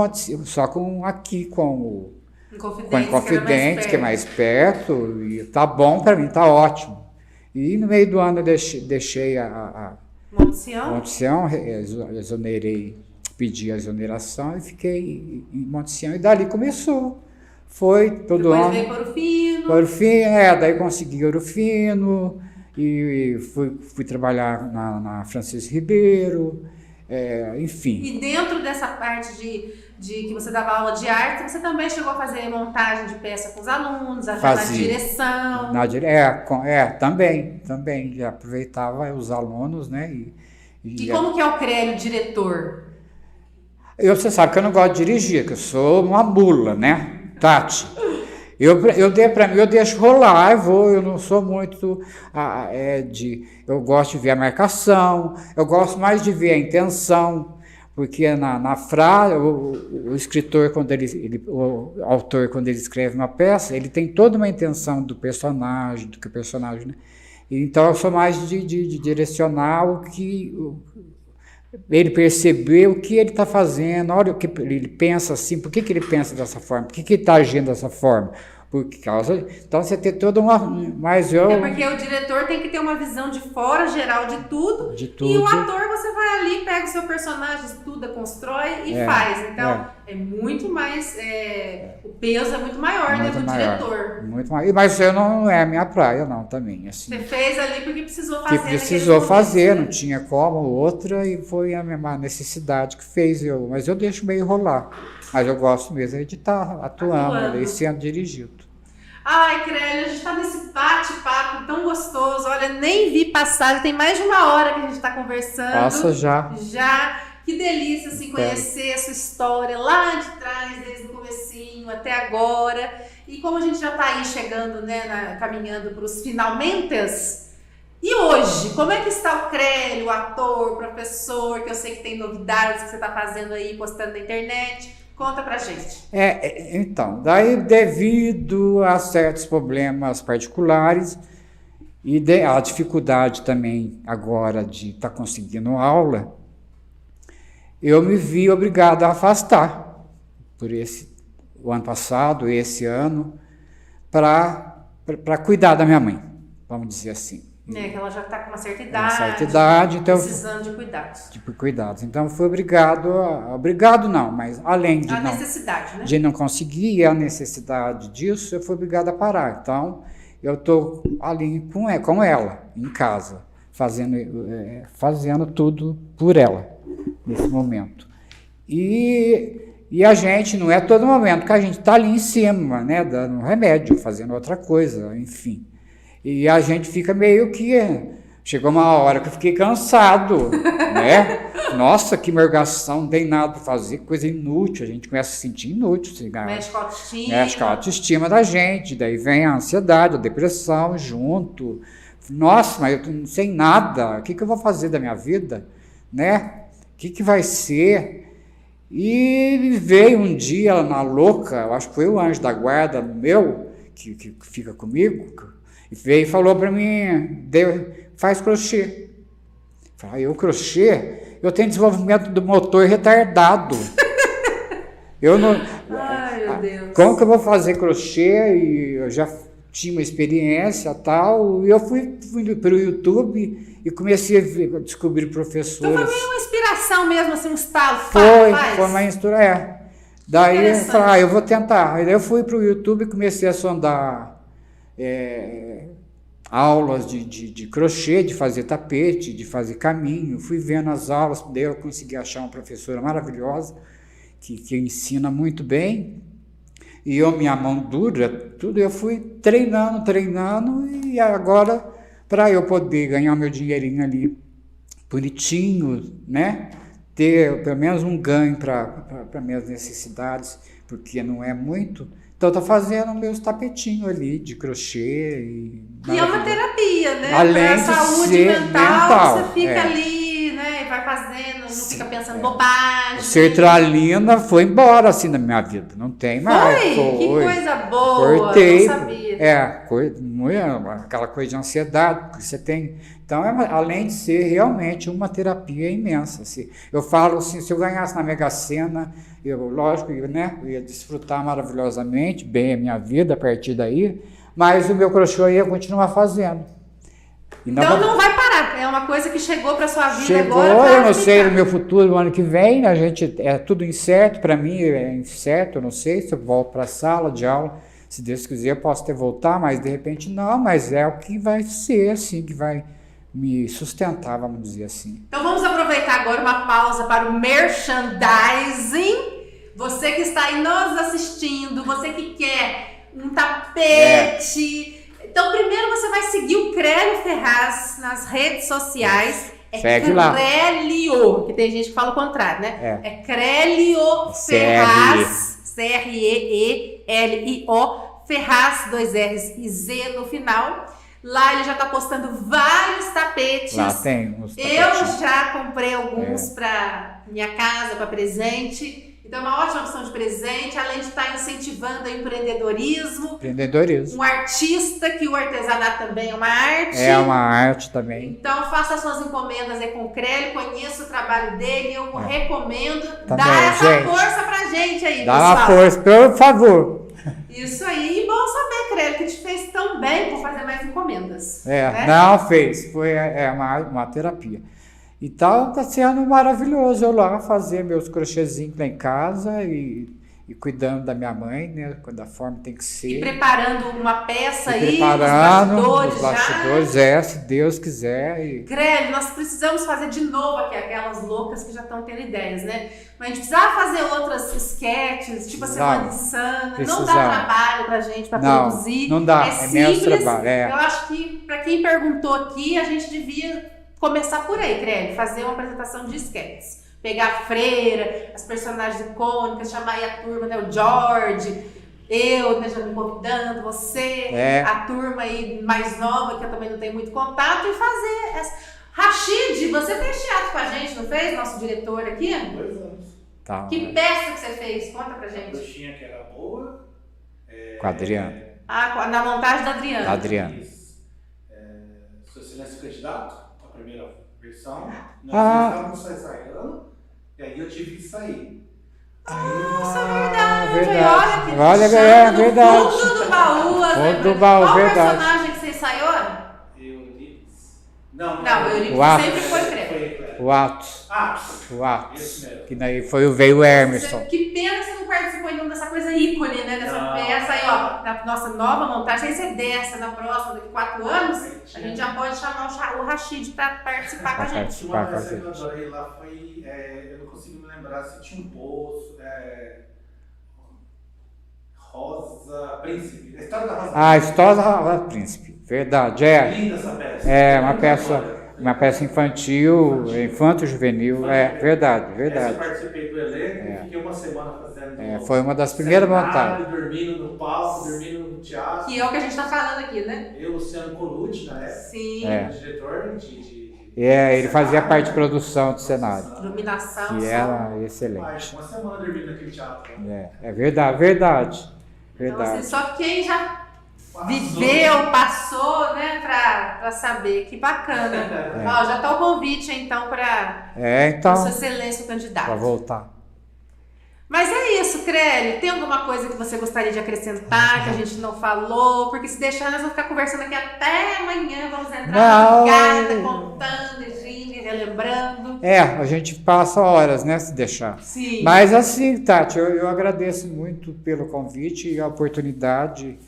Confidentes, que é mais perto, e tá bom para mim, tá ótimo. E no meio do ano eu deixei a Monte Sião? Monte Sião, pedi a exoneração e fiquei em Monte Sião, e dali começou. Foi todo ano. Depois veio para Ouro Fino. Ouro Fino, daí consegui Ouro Fino, e fui trabalhar na Francisco Ribeiro, enfim. E dentro dessa parte de que você dava aula de arte, você também chegou a fazer montagem de peça com os alunos, na direção. Também. Já aproveitava os alunos, né? E como que é o Crélio diretor? Você sabe que eu não gosto de dirigir, que eu sou uma mula, né? Tati. Eu deixo rolar, eu não sou muito eu gosto de ver a marcação, eu gosto mais de ver a intenção, porque na frase, o escritor, o autor, quando ele escreve uma peça, ele tem toda uma intenção do que o personagem, né? Então eu sou mais de direcionar o que ele perceber o que ele está fazendo, olha o que ele pensa assim, por que ele pensa dessa forma, por que ele está agindo dessa forma. Então você tem toda uma. Mas porque o diretor tem que ter uma visão de fora, geral de tudo. E o ator, você vai ali, pega o seu personagem, estuda, constrói e faz. Então é muito mais. O peso é muito maior, né, do diretor. Muito maior. Mas não é a minha praia, não, também. Assim, você fez ali porque precisou fazer. Precisou fazer, não tinha como outra, e foi a mesma necessidade que fez. Mas eu deixo meio rolar. Mas eu gosto mesmo de estar atuando e sendo dirigido. Ai, Crélio, a gente está nesse bate-papo tão gostoso. Olha, nem vi passar, já tem mais de uma hora que a gente está conversando. Passa já. Já. Que delícia, assim, conhecer a sua história lá de trás, desde o comecinho até agora. E como a gente já está aí chegando, né, caminhando para os finalmentas. E hoje, como é que está o Crélio, o ator, o professor, que eu sei que tem novidades que você está fazendo aí, postando na internet? Conta pra gente. Então, daí devido a certos problemas particulares e a dificuldade também agora de estar conseguindo aula, eu me vi obrigado a afastar o ano passado, esse ano, para cuidar da minha mãe, vamos dizer assim. Que ela já está com uma certa idade, então, precisando de cuidados. Cuidados. Então, fui obrigado não, mas além de necessidade, né? De não conseguir e a necessidade disso, eu fui obrigado a parar. Então, eu estou ali com ela, em casa, fazendo tudo por ela, nesse momento. E a gente, não é todo momento que a gente está ali em cima, né, dando remédio, fazendo outra coisa, enfim. E a gente fica meio que... Chegou uma hora que eu fiquei cansado, né? Nossa, que mergação, não tem nada para fazer, coisa inútil. A gente começa a se sentir inútil. Mexe com a autoestima. Mexe com a autoestima da gente. Daí vem a ansiedade, a depressão junto. Nossa, mas eu não sei nada. O que eu vou fazer da minha vida? Né? O que vai ser? E veio um dia na louca, eu acho que foi o anjo da guarda meu, que fica comigo, e veio e falou para mim, faz crochê. Eu crochê? Eu tenho desenvolvimento do motor retardado. Eu não... Ai, meu Deus. Como que eu vou fazer crochê? E eu já tinha uma experiência e tal. E eu fui para o YouTube e comecei a descobrir professores. Então foi meio uma inspiração mesmo, assim, um estalo. Foi uma inspiração, Daí eu falei, eu vou tentar. Aí eu fui para o YouTube e comecei a sondar aulas de crochê, de fazer tapete, de fazer caminho. Fui vendo as aulas, daí eu consegui achar uma professora maravilhosa que ensina muito bem. E minha mão dura, tudo, eu fui treinando e agora, para eu poder ganhar meu dinheirinho ali bonitinho, né? Ter pelo menos um ganho para minhas necessidades, porque não é muito. Então, eu estou fazendo meus tapetinhos ali de crochê. E é uma terapia, né? Além de saúde mental, você fica ali, né? E vai fazendo, não fica pensando bobagem. Sertralina foi embora, assim, da minha vida. Não tem mais. Foi? Que coisa boa, cortei, não sabia. Aquela coisa de ansiedade que você tem. Então, além de ser realmente uma terapia imensa. Assim. Eu falo assim, se eu ganhasse na Mega Sena, lógico, né, eu ia desfrutar maravilhosamente bem a minha vida a partir daí, mas o meu crochê eu ia continuar fazendo. Então não vai parar, é uma coisa que chegou para sua vida agora. Eu não sei no meu futuro, no ano que vem, a gente, é tudo incerto, para mim é incerto, eu não sei se eu volto para a sala de aula, se Deus quiser eu posso até voltar, mas de repente não, mas é o que vai ser, assim, que vai me sustentar, vamos dizer assim. Então vamos aproveitar agora uma pausa para o merchandising. Você que está aí nos assistindo, você que quer um tapete. Então primeiro você vai seguir o Crélio Ferraz nas redes sociais. Segue lá. Crélio, que tem gente que fala o contrário, né? É Crélio Ferraz, Creelio, Ferraz, 2 R's e Z no final. Lá ele já tá postando vários tapetes. Lá tem uns tapetes. Eu já comprei alguns para minha casa, para presente. Então é uma ótima opção de presente, além de estar incentivando o empreendedorismo. Um artista, que o artesanato também é uma arte. É uma arte também. Então faça as suas encomendas aí com o Crélio, conheça o trabalho dele, eu recomendo. Também, dá essa gente, força pra gente aí, dá pessoal. Dá uma força, por favor. Isso aí, e bom saber, Crélio, que te fez tão bem por fazer mais encomendas. Né? Não fez, foi uma terapia. Então está sendo maravilhoso eu lá fazer meus crochêzinhos lá em casa e cuidando da minha mãe, né, da forma que tem que ser. E preparando uma peça aí, preparando os bastidores, se Deus quiser. Crélio, nós precisamos fazer de novo aqui aquelas loucas que já estão tendo ideias, né? Mas a gente precisava fazer outras sketches, tipo a Semana Insana. Não dá trabalho pra gente pra produzir. Não dá, é simples. Trabalho. Eu acho que pra quem perguntou aqui, a gente devia começar por aí, Crélio, fazer uma apresentação de sketches. Pegar a freira, as personagens icônicas, chamar aí a turma, né? O George, eu, né, já me convidando, você, a turma aí mais nova, que eu também não tenho muito contato, e fazer essa. Rashid, você fez teatro com a gente, não fez? Nosso diretor aqui? 2 anos. Tá, que peça que você fez? Conta pra gente. A bruxinha que era boa. Com a Adriana. Na montagem da Adriana. Da Adriana. Seu Silêncio Candidato, a primeira versão. Nós estávamos ensaiando. E aí eu tive que sair. Nossa, verdade. Verdade. Olha, verdade. Fundo do baú. Fundo do baú, qual verdade. personagem que você ensaiou? Euripides. Não, Euripides sempre foi Crélio. O Atos. O Atos. Esse mesmo. Que daí veio o Emerson. Que pena que você não participou ainda dessa coisa ícone, né? Dessa peça aí, ó. Da nossa nova montagem. Aí você dessa na próxima, daqui 4 anos, a gente já pode chamar o Rashid pra participar com a gente. Uma peça que eu adorei lá foi. Eu não consigo me lembrar se tinha um poço. Rosa Príncipe. A história da Rosa Príncipe. A história da Rosa Príncipe. Verdade. Linda essa peça. Uma peça infantil, infanto-juvenil. Verdade. Eu participei do elenco e fiquei uma semana fazendo. Foi uma das primeiras montagens. Dormindo no palco, dormindo no teatro. Que é o que a gente tá falando aqui, né? Eu, Luciano Colucci, na época. Sim. Diretor de ele fazia parte de produção do cenário. Iluminação. Que era excelente. Uma semana dormindo naquele teatro. Verdade. Então, assim, só quem já viveu, passou, né, pra saber. Que bacana. Ó, já tá o convite, então, para Sua Excelência o candidato. Para voltar. Mas é isso, Crélio. Tem alguma coisa que você gostaria de acrescentar, que a gente não falou? Porque se deixar, nós vamos ficar conversando aqui até amanhã. Vamos entrar na madrugada, contando, rindo, relembrando. A gente passa horas, né, se deixar. Sim. Mas assim, Tati, eu agradeço muito pelo convite e a oportunidade.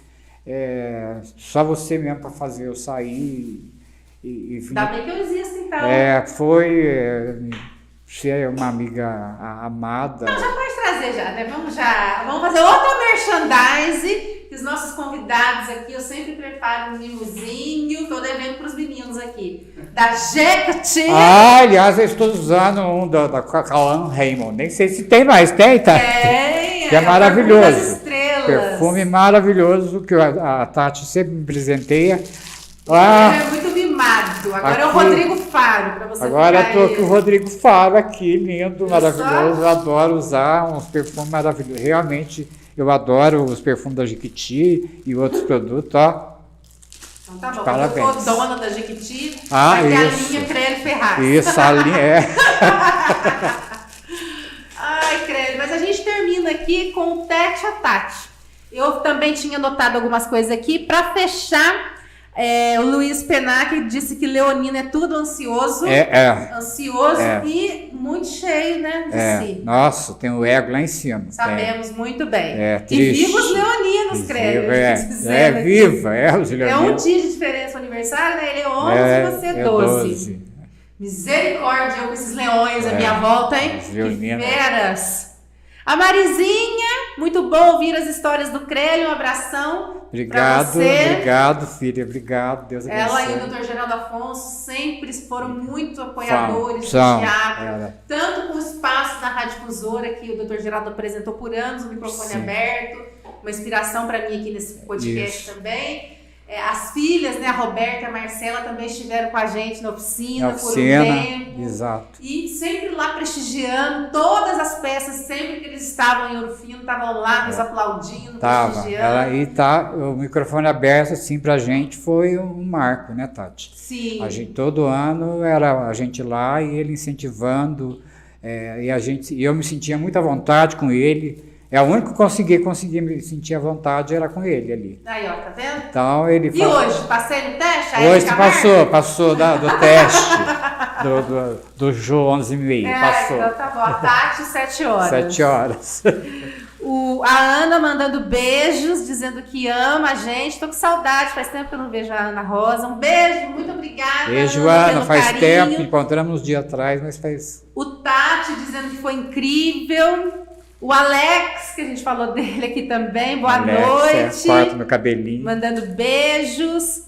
Só você mesmo para fazer eu sair e Ainda bem que eu existo, então. Você é uma amiga amada. Não, já pode trazer já, né? Vamos fazer outra merchandise. Que os nossos convidados aqui, eu sempre preparo um mimozinho. Tô devendo pros meninos aqui. Da Jequiti. Aliás, eu estou usando um da Callan Raymond. Nem sei se tem mais. Tem, tá? Tem. Que é maravilhoso. Das estrelas. Perfume maravilhoso que a Tati sempre me presenteia. É muito mimado. Agora é o Rodrigo Faro, para você Agora eu tô ele. com o Rodrigo Faro aqui, lindo, maravilhoso. Eu adoro usar uns perfumes maravilhosos. Realmente, eu adoro os perfumes da Jequiti e outros produtos, ó. Então tá bom. Parabéns. Eu sou dona da Jequiti. Isso. Vai ter a linha Crélio Ferraz. Isso, a linha Ai, Crélio, mas a gente termina aqui com o tete a tete. Eu também tinha anotado algumas coisas aqui para fechar O Luiz Penac disse que leonino é tudo ansioso. Ansioso e muito cheio, né? De si. Nossa, tem o ego lá em cima. Sabemos muito bem. Triste. E viva os leoninos, creio. Viva, os leoninos. É um dia de diferença o aniversário, né? Ele é 11 e você é 12. Misericórdia, eu com esses leões à minha volta, hein? Que feras. A Marizinha, muito bom ouvir as histórias do Crélio, um abração. Obrigado, filha, obrigado, Deus abençoe. Ela e o Dr. Geraldo Afonso sempre foram muito apoiadores do teatro, tanto com o espaço na Rádio Difusora, que o Dr. Geraldo apresentou por anos, o microfone aberto, uma inspiração para mim aqui nesse podcast também. As filhas, né, a Roberta e a Marcela também estiveram com a gente na oficina por um tempo. Exato. E sempre lá prestigiando todas as peças, sempre que eles estavam em Ouro Fino, estavam lá nos aplaudindo, prestigiando. O microfone aberto, assim, pra gente foi um marco, né, Tati? Sim. Todo ano era a gente lá e ele incentivando, e eu me sentia muito à vontade com ele. O único que conseguia me sentir à vontade era com ele ali. Aí, ó, tá vendo? Então, ele hoje? Passei no teste? Hoje passou do teste do Jô 11h30. Passou. Então tá bom. A Tati, 7 horas. 7 horas. A Ana mandando beijos, dizendo que ama a gente. Tô com saudade, faz tempo que eu não vejo a Ana Rosa. Um beijo, muito obrigada. Beijo, Ana, faz tempo, encontramos uns dias atrás, mas faz... O Tati dizendo que foi incrível. O Alex, que a gente falou dele aqui também, boa noite. Corta meu cabelinho. Mandando beijos.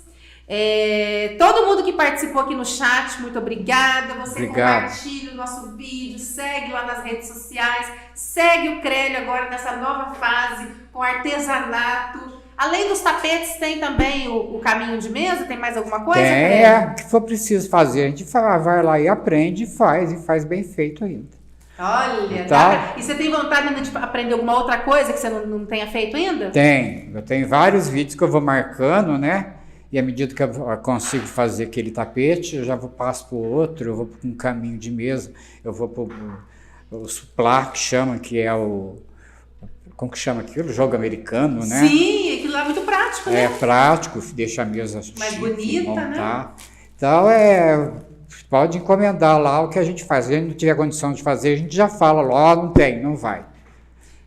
Todo mundo que participou aqui no chat, muito obrigada. Você compartilha o nosso vídeo, segue lá nas redes sociais, segue o Crélio agora nessa nova fase com artesanato. Além dos tapetes, tem também o caminho de mesa? Tem mais alguma coisa? O que for preciso fazer, a gente vai lá e aprende e faz bem feito ainda. Olha, e você tem vontade ainda de aprender alguma outra coisa que você não tenha feito ainda? Eu tenho vários vídeos que eu vou marcando, né? E à medida que eu consigo fazer aquele tapete, eu já passo para o outro, eu vou para um caminho de mesa, eu vou para o suplá, que chama, que é como que chama aquilo? Jogo americano, né? Sim, aquilo lá é muito prático, né? É prático, deixa a mesa mais bonita, montar. Né? Então, pode encomendar lá o que a gente faz. Se a gente não tiver condição de fazer, a gente já fala logo, não vai.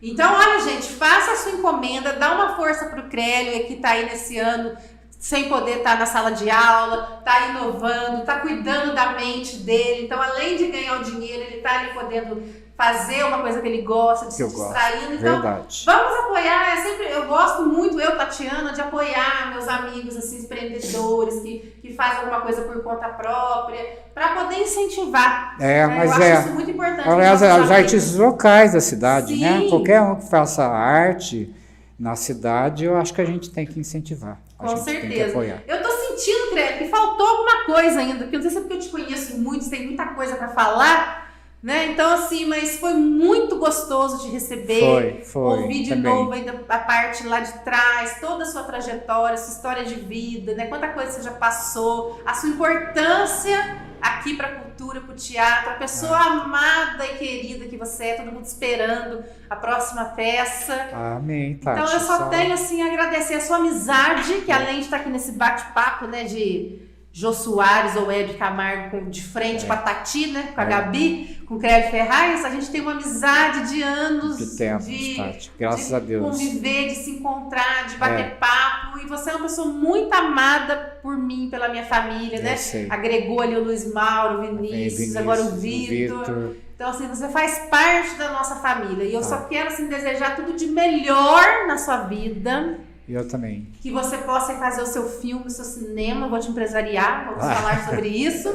Então, olha, gente, faça a sua encomenda, dá uma força para o Crélio, que está aí nesse ano, sem poder estar na sala de aula, está inovando, está cuidando da mente dele. Então, além de ganhar o dinheiro, ele está ali podendo fazer uma coisa que ele gosta, de se distraindo. Então, vamos apoiar. Eu gosto muito, Tatiana, de apoiar meus amigos, assim, empreendedores que fazem alguma coisa por conta própria, para poder incentivar. Mas eu acho isso muito importante. Aliás, os artistas locais da cidade, Sim. Né? Qualquer um que faça arte na cidade, eu acho que a gente tem que incentivar. Com certeza. Tem que apoiar. Eu tô sentindo, Crélio, que faltou alguma coisa ainda, porque eu não sei se é porque eu te conheço muito, você tem muita coisa para falar. Né? Então, assim, mas foi muito gostoso te receber, ouvir de novo ainda a parte lá de trás, toda a sua trajetória, sua história de vida, né? Quanta coisa você já passou, a sua importância aqui para a cultura, para o teatro, a pessoa amada e querida que você é, todo mundo esperando a próxima peça. Amém, Tati. Então eu só tenho assim a agradecer a sua amizade, que além de estar aqui nesse bate-papo, né, de Jô Soares ou Hebe Camargo de frente com a Tati, né, com a Gabi, com o Crélio Ferraz, a gente tem uma amizade de anos Tati. Graças a Deus. Conviver, de se encontrar, de bater papo, e você é uma pessoa muito amada por mim, pela minha família, né? Agregou ali o Luiz Mauro, o Vinícius, agora o Vitor. Então, assim, você faz parte da nossa família, e eu só quero, assim, desejar tudo de melhor na sua vida. Eu também. Que você possa fazer o seu filme, o seu cinema, eu vou te empresariar, vamos falar sobre isso.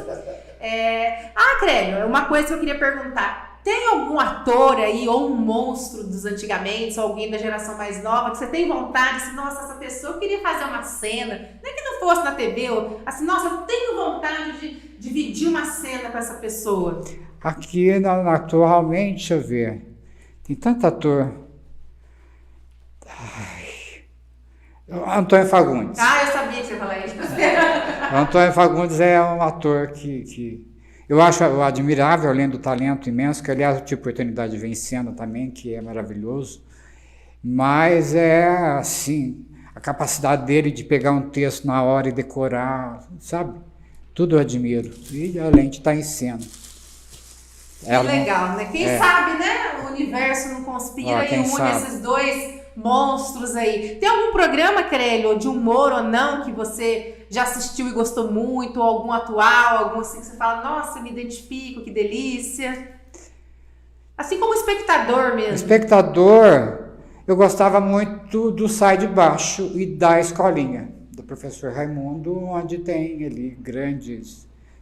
Crélio, uma coisa que eu queria perguntar. Tem algum ator aí, ou um monstro dos antigamente, ou alguém da geração mais nova, que você tem vontade, assim, nossa, essa pessoa eu queria fazer uma cena, nem que não fosse na TV, ou assim, nossa, eu tenho vontade de dividir uma cena com essa pessoa? Aqui, atualmente, deixa eu ver, tem tanto ator... Antônio Fagundes. Eu sabia que você ia falar isso. Antônio Fagundes é um ator que eu acho admirável, além do talento imenso, que aliás eu tive oportunidade de ver em cena também, que é maravilhoso. Mas assim, a capacidade dele de pegar um texto na hora e decorar, sabe? Tudo eu admiro. E além de estar em cena. Que legal, né? Quem sabe, né? O universo não conspira e une esses dois monstros aí. Tem algum programa, Crélio, de humor ou não, que você já assistiu e gostou muito? Ou algum atual, algum assim que você fala, nossa, me identifico, que delícia. Assim como espectador mesmo. Espectador, eu gostava muito do Sai de Baixo e da Escolinha, do professor Raimundo, onde tem ali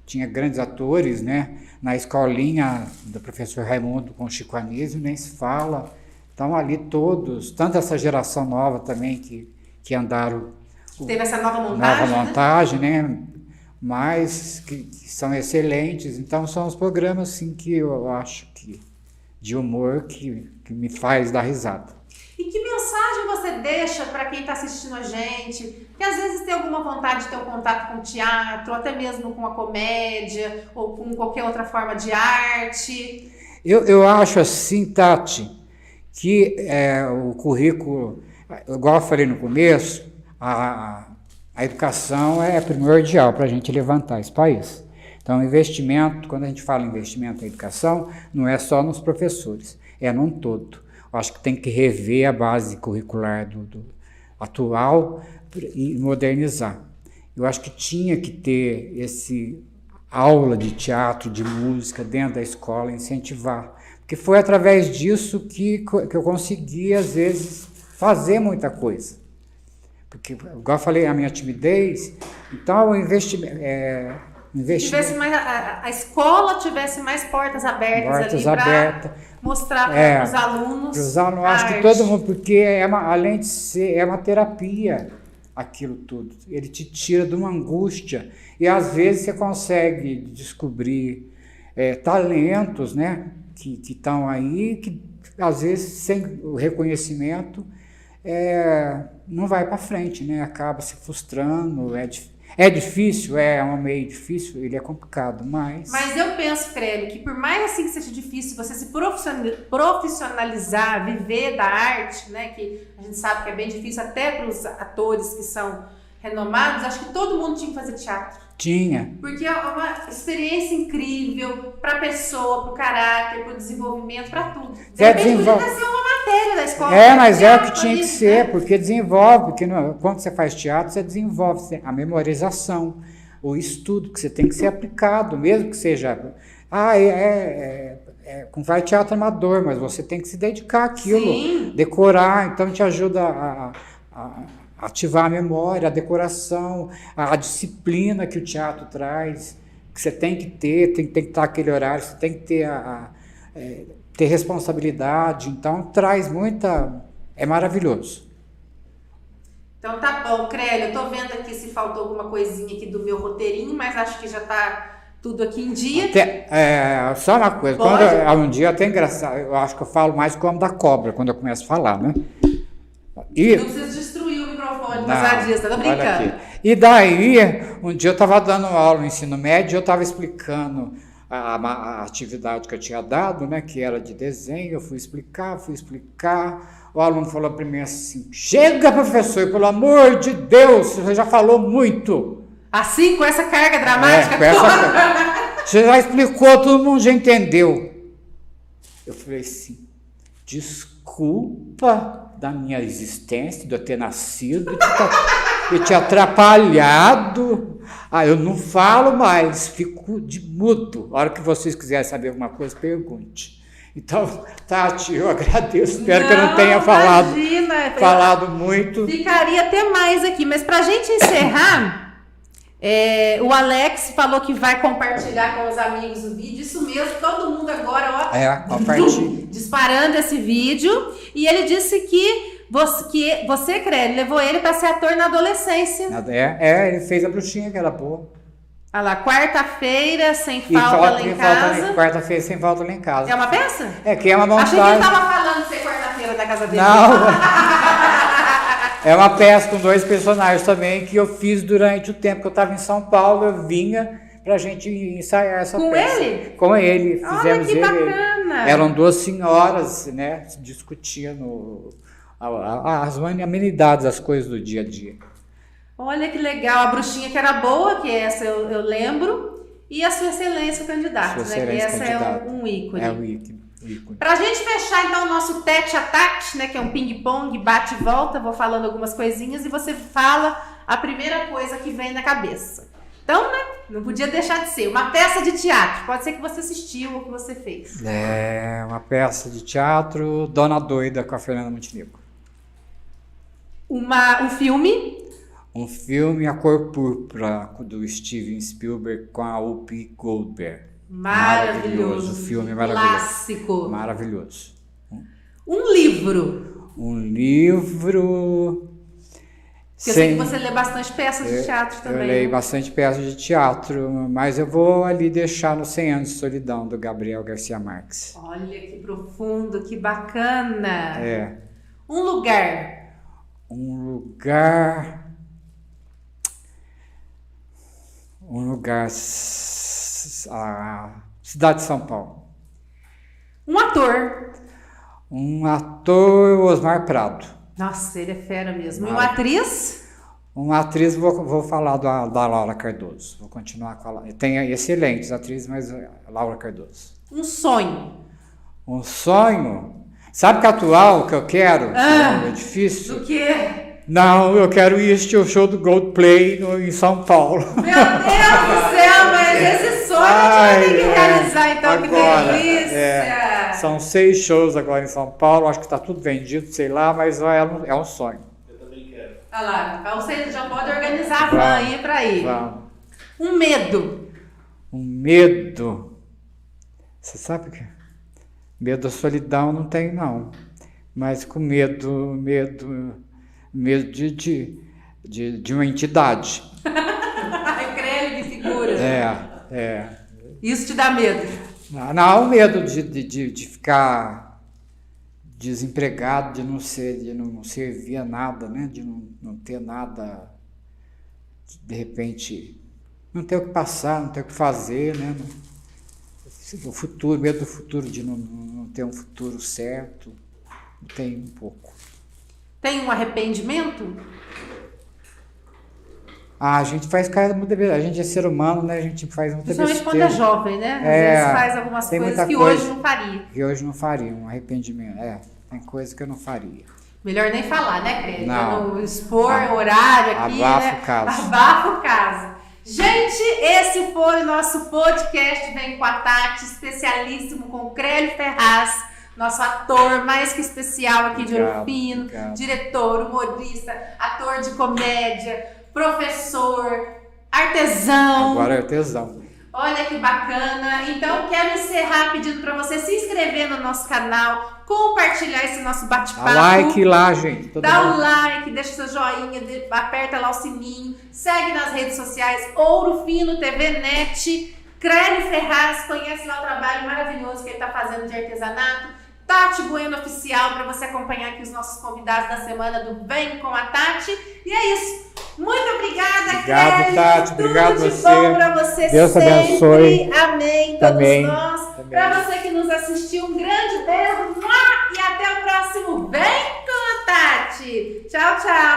tinha grandes atores, né? Na Escolinha do professor Raimundo com Chico Anísio, nem se fala. Estão ali todos, tanto essa geração nova também que andaram... Teve essa nova montagem, nova montagem, né? Mas que são excelentes. Então são os programas assim, que eu acho que de humor que me faz dar risada. E que mensagem você deixa para quem está assistindo a gente, que às vezes tem alguma vontade de ter um contato com o teatro, ou até mesmo com a comédia, ou com qualquer outra forma de arte? Eu acho assim, Tati, que o currículo, igual eu falei no começo, a educação é primordial para a gente levantar esse país. Então, investimento, quando a gente fala em investimento em educação, não é só nos professores, é num todo. Eu acho que tem que rever a base curricular do atual e modernizar. Eu acho que tinha que ter esse aula de teatro, de música dentro da escola, incentivar. Porque foi através disso que eu consegui, às vezes, fazer muita coisa. Porque, igual eu falei, a minha timidez, então o investimento... Tivesse mais, a escola tivesse mais portas abertas ali para mostrar para os alunos. Para os alunos, acho que todo mundo, porque além de ser, é uma terapia aquilo tudo. Ele te tira de uma angústia e às vezes você consegue descobrir talentos, né, que estão aí, que às vezes sem o reconhecimento não vai para frente, né, acaba se frustrando, é difícil, é um meio difícil, ele é complicado, mas... Mas eu penso, Crélio, que por mais assim que seja difícil você se profissionalizar, viver da arte, né, que a gente sabe que é bem difícil até para os atores que são renomados, acho que todo mundo tinha que fazer teatro. Tinha. Porque é uma experiência incrível para a pessoa, para o caráter, para o desenvolvimento, para tudo. De repente podia ser uma matéria da escola. Mas é o que tinha que ser, porque desenvolve, porque quando você faz teatro, você desenvolve a memorização, o estudo, que você tem que ser aplicado, mesmo que seja... vai teatro amador, mas você tem que se dedicar àquilo, sim, decorar, então te ajuda a ativar a memória, a decoração, a disciplina que o teatro traz, que você tem que ter, tem que estar aquele horário, você tem que ter responsabilidade, então traz muita... é maravilhoso. Então tá bom, Crélio, eu tô vendo aqui se faltou alguma coisinha aqui do meu roteirinho, mas acho que já tá tudo aqui em dia. Só uma coisa, quando um dia até engraçado, eu acho que eu falo mais como da cobra, quando eu começo a falar, né? Não precisa destruir o microfone, passadista, tô brincando. E daí, um dia eu estava dando aula no ensino médio, eu estava explicando a atividade que eu tinha dado, né, que era de desenho, eu fui explicar, o aluno falou para mim assim, chega, professor, pelo amor de Deus, você já falou muito. Assim, com essa carga dramática você já explicou, todo mundo já entendeu. Eu falei assim, desculpa da minha existência, de eu ter nascido e te atrapalhado. Eu não falo mais, fico de mudo. A hora que vocês quiserem saber alguma coisa, pergunte. Então, Tati, eu agradeço, espero que eu não tenha falado muito. Ficaria até mais aqui, mas para a gente encerrar, o Alex falou que vai compartilhar com os amigos o vídeo, isso mesmo, todo mundo agora, compartilha. Disparando esse vídeo, e ele disse que você, Crélio, levou ele para ser ator na adolescência. Ele fez a bruxinha, que era boa. Olha lá, quarta-feira, sem falta lá em casa. Quarta-feira, sem falta lá em casa. É uma peça? Que é uma montagem. Achei que ele estava falando de ser quarta-feira da casa dele. Não. É uma peça com 2 personagens também, que eu fiz durante o tempo que eu estava em São Paulo, eu vinha pra gente ensaiar essa peça. Com ele? Com ele, fizemos Olha que bacana! Eram 2 senhoras, né, discutindo as amenidades, as coisas do dia a dia. Olha que legal, a bruxinha que era boa, que essa eu lembro, e a Sua Excelência Candidato, né? Que essa é um ícone. É um ícone. Pra gente fechar então o nosso tete a tete, né? Que é um ping-pong, bate e volta, vou falando algumas coisinhas e você fala a primeira coisa que vem na cabeça. Então, né? Não podia deixar de ser. Uma peça de teatro, pode ser que você assistiu ou que você fez. É, uma peça de teatro, Dona Doida, com a Fernanda Montenegro. Um filme. Um filme, A Cor Púrpura, do Steven Spielberg, com a Whoopi Goldberg. Maravilhoso. Filme maravilhoso. Clássico. Maravilhoso. Um livro. Um livro... Porque eu sei que você lê bastante peças de teatro também. Eu leio né? bastante peças de teatro, mas eu vou ali deixar no 100 Anos de Solidão, do Gabriel Garcia Marques. Olha que profundo, que bacana. É. Um lugar. A cidade de São Paulo. Um ator. Um ator, Osmar Prado. Nossa, ele é fera mesmo. E uma atriz? Uma atriz, vou falar da Laura Cardoso. Vou continuar com ela. Tem excelentes atrizes, mas Laura Cardoso. Um sonho. Um sonho? Sabe que atual que eu quero? É difícil. Do quê? Não, eu quero ir assistir o show do Coldplay em São Paulo. Meu Deus do céu, mas esse sonho a gente vai ter que realizar, então, agora, que delícia! São 6 shows agora em São Paulo, acho que está tudo vendido, sei lá, mas é um sonho. Eu também quero. Olha lá, então você já pode organizar a van aí para ir. Vamos. Um medo. Um medo. Você sabe que medo da solidão não tem, não. Mas com medo de uma entidade. Creio que figura. Isso te dá medo? Não, o medo de ficar desempregado, de não servir a nada, né? De não ter nada, de repente, não ter o que passar, não ter o que fazer, né? O futuro, medo do futuro, de não ter um futuro certo, tem um pouco. Tem um arrependimento? A gente faz cara muita besteira. A gente é ser humano, né? A gente faz muita besteira. Principalmente quando é jovem, né? Às vezes faz algumas coisas que hoje não faria. Que hoje não faria, um arrependimento. Tem coisa que eu não faria. Melhor nem falar, né, Clélia? Não. Não expor horário aqui, abafa né? o caso. Abafa o caso. Gente, esse foi o nosso podcast Vem com a Tati, especialíssimo com o Crélio Ferraz, nosso ator mais que especial aqui de Ouro Fino, diretor, humorista, ator de comédia, professor, artesão. Agora é artesão. Olha que bacana. Então, quero encerrar pedindo para você se inscrever no nosso canal, compartilhar esse nosso bate-papo. Dá like lá, gente. Dá um like, deixa seu joinha, aperta lá o sininho, segue nas redes sociais, Ouro Fino TV Net, Crélio Ferraz, conhece lá o trabalho maravilhoso que ele está fazendo de artesanato. Tati Bueno Oficial, para você acompanhar aqui os nossos convidados da semana do Vem com a Tati. E é isso. Muito obrigada, Obrigado, Tati. Obrigado Tudo de você. bom para você Deus sempre. abençoe. Amém. Também. Todos nós. Para você que nos assistiu, um grande beijo. E até o próximo Vem com a Tati. Tchau, tchau.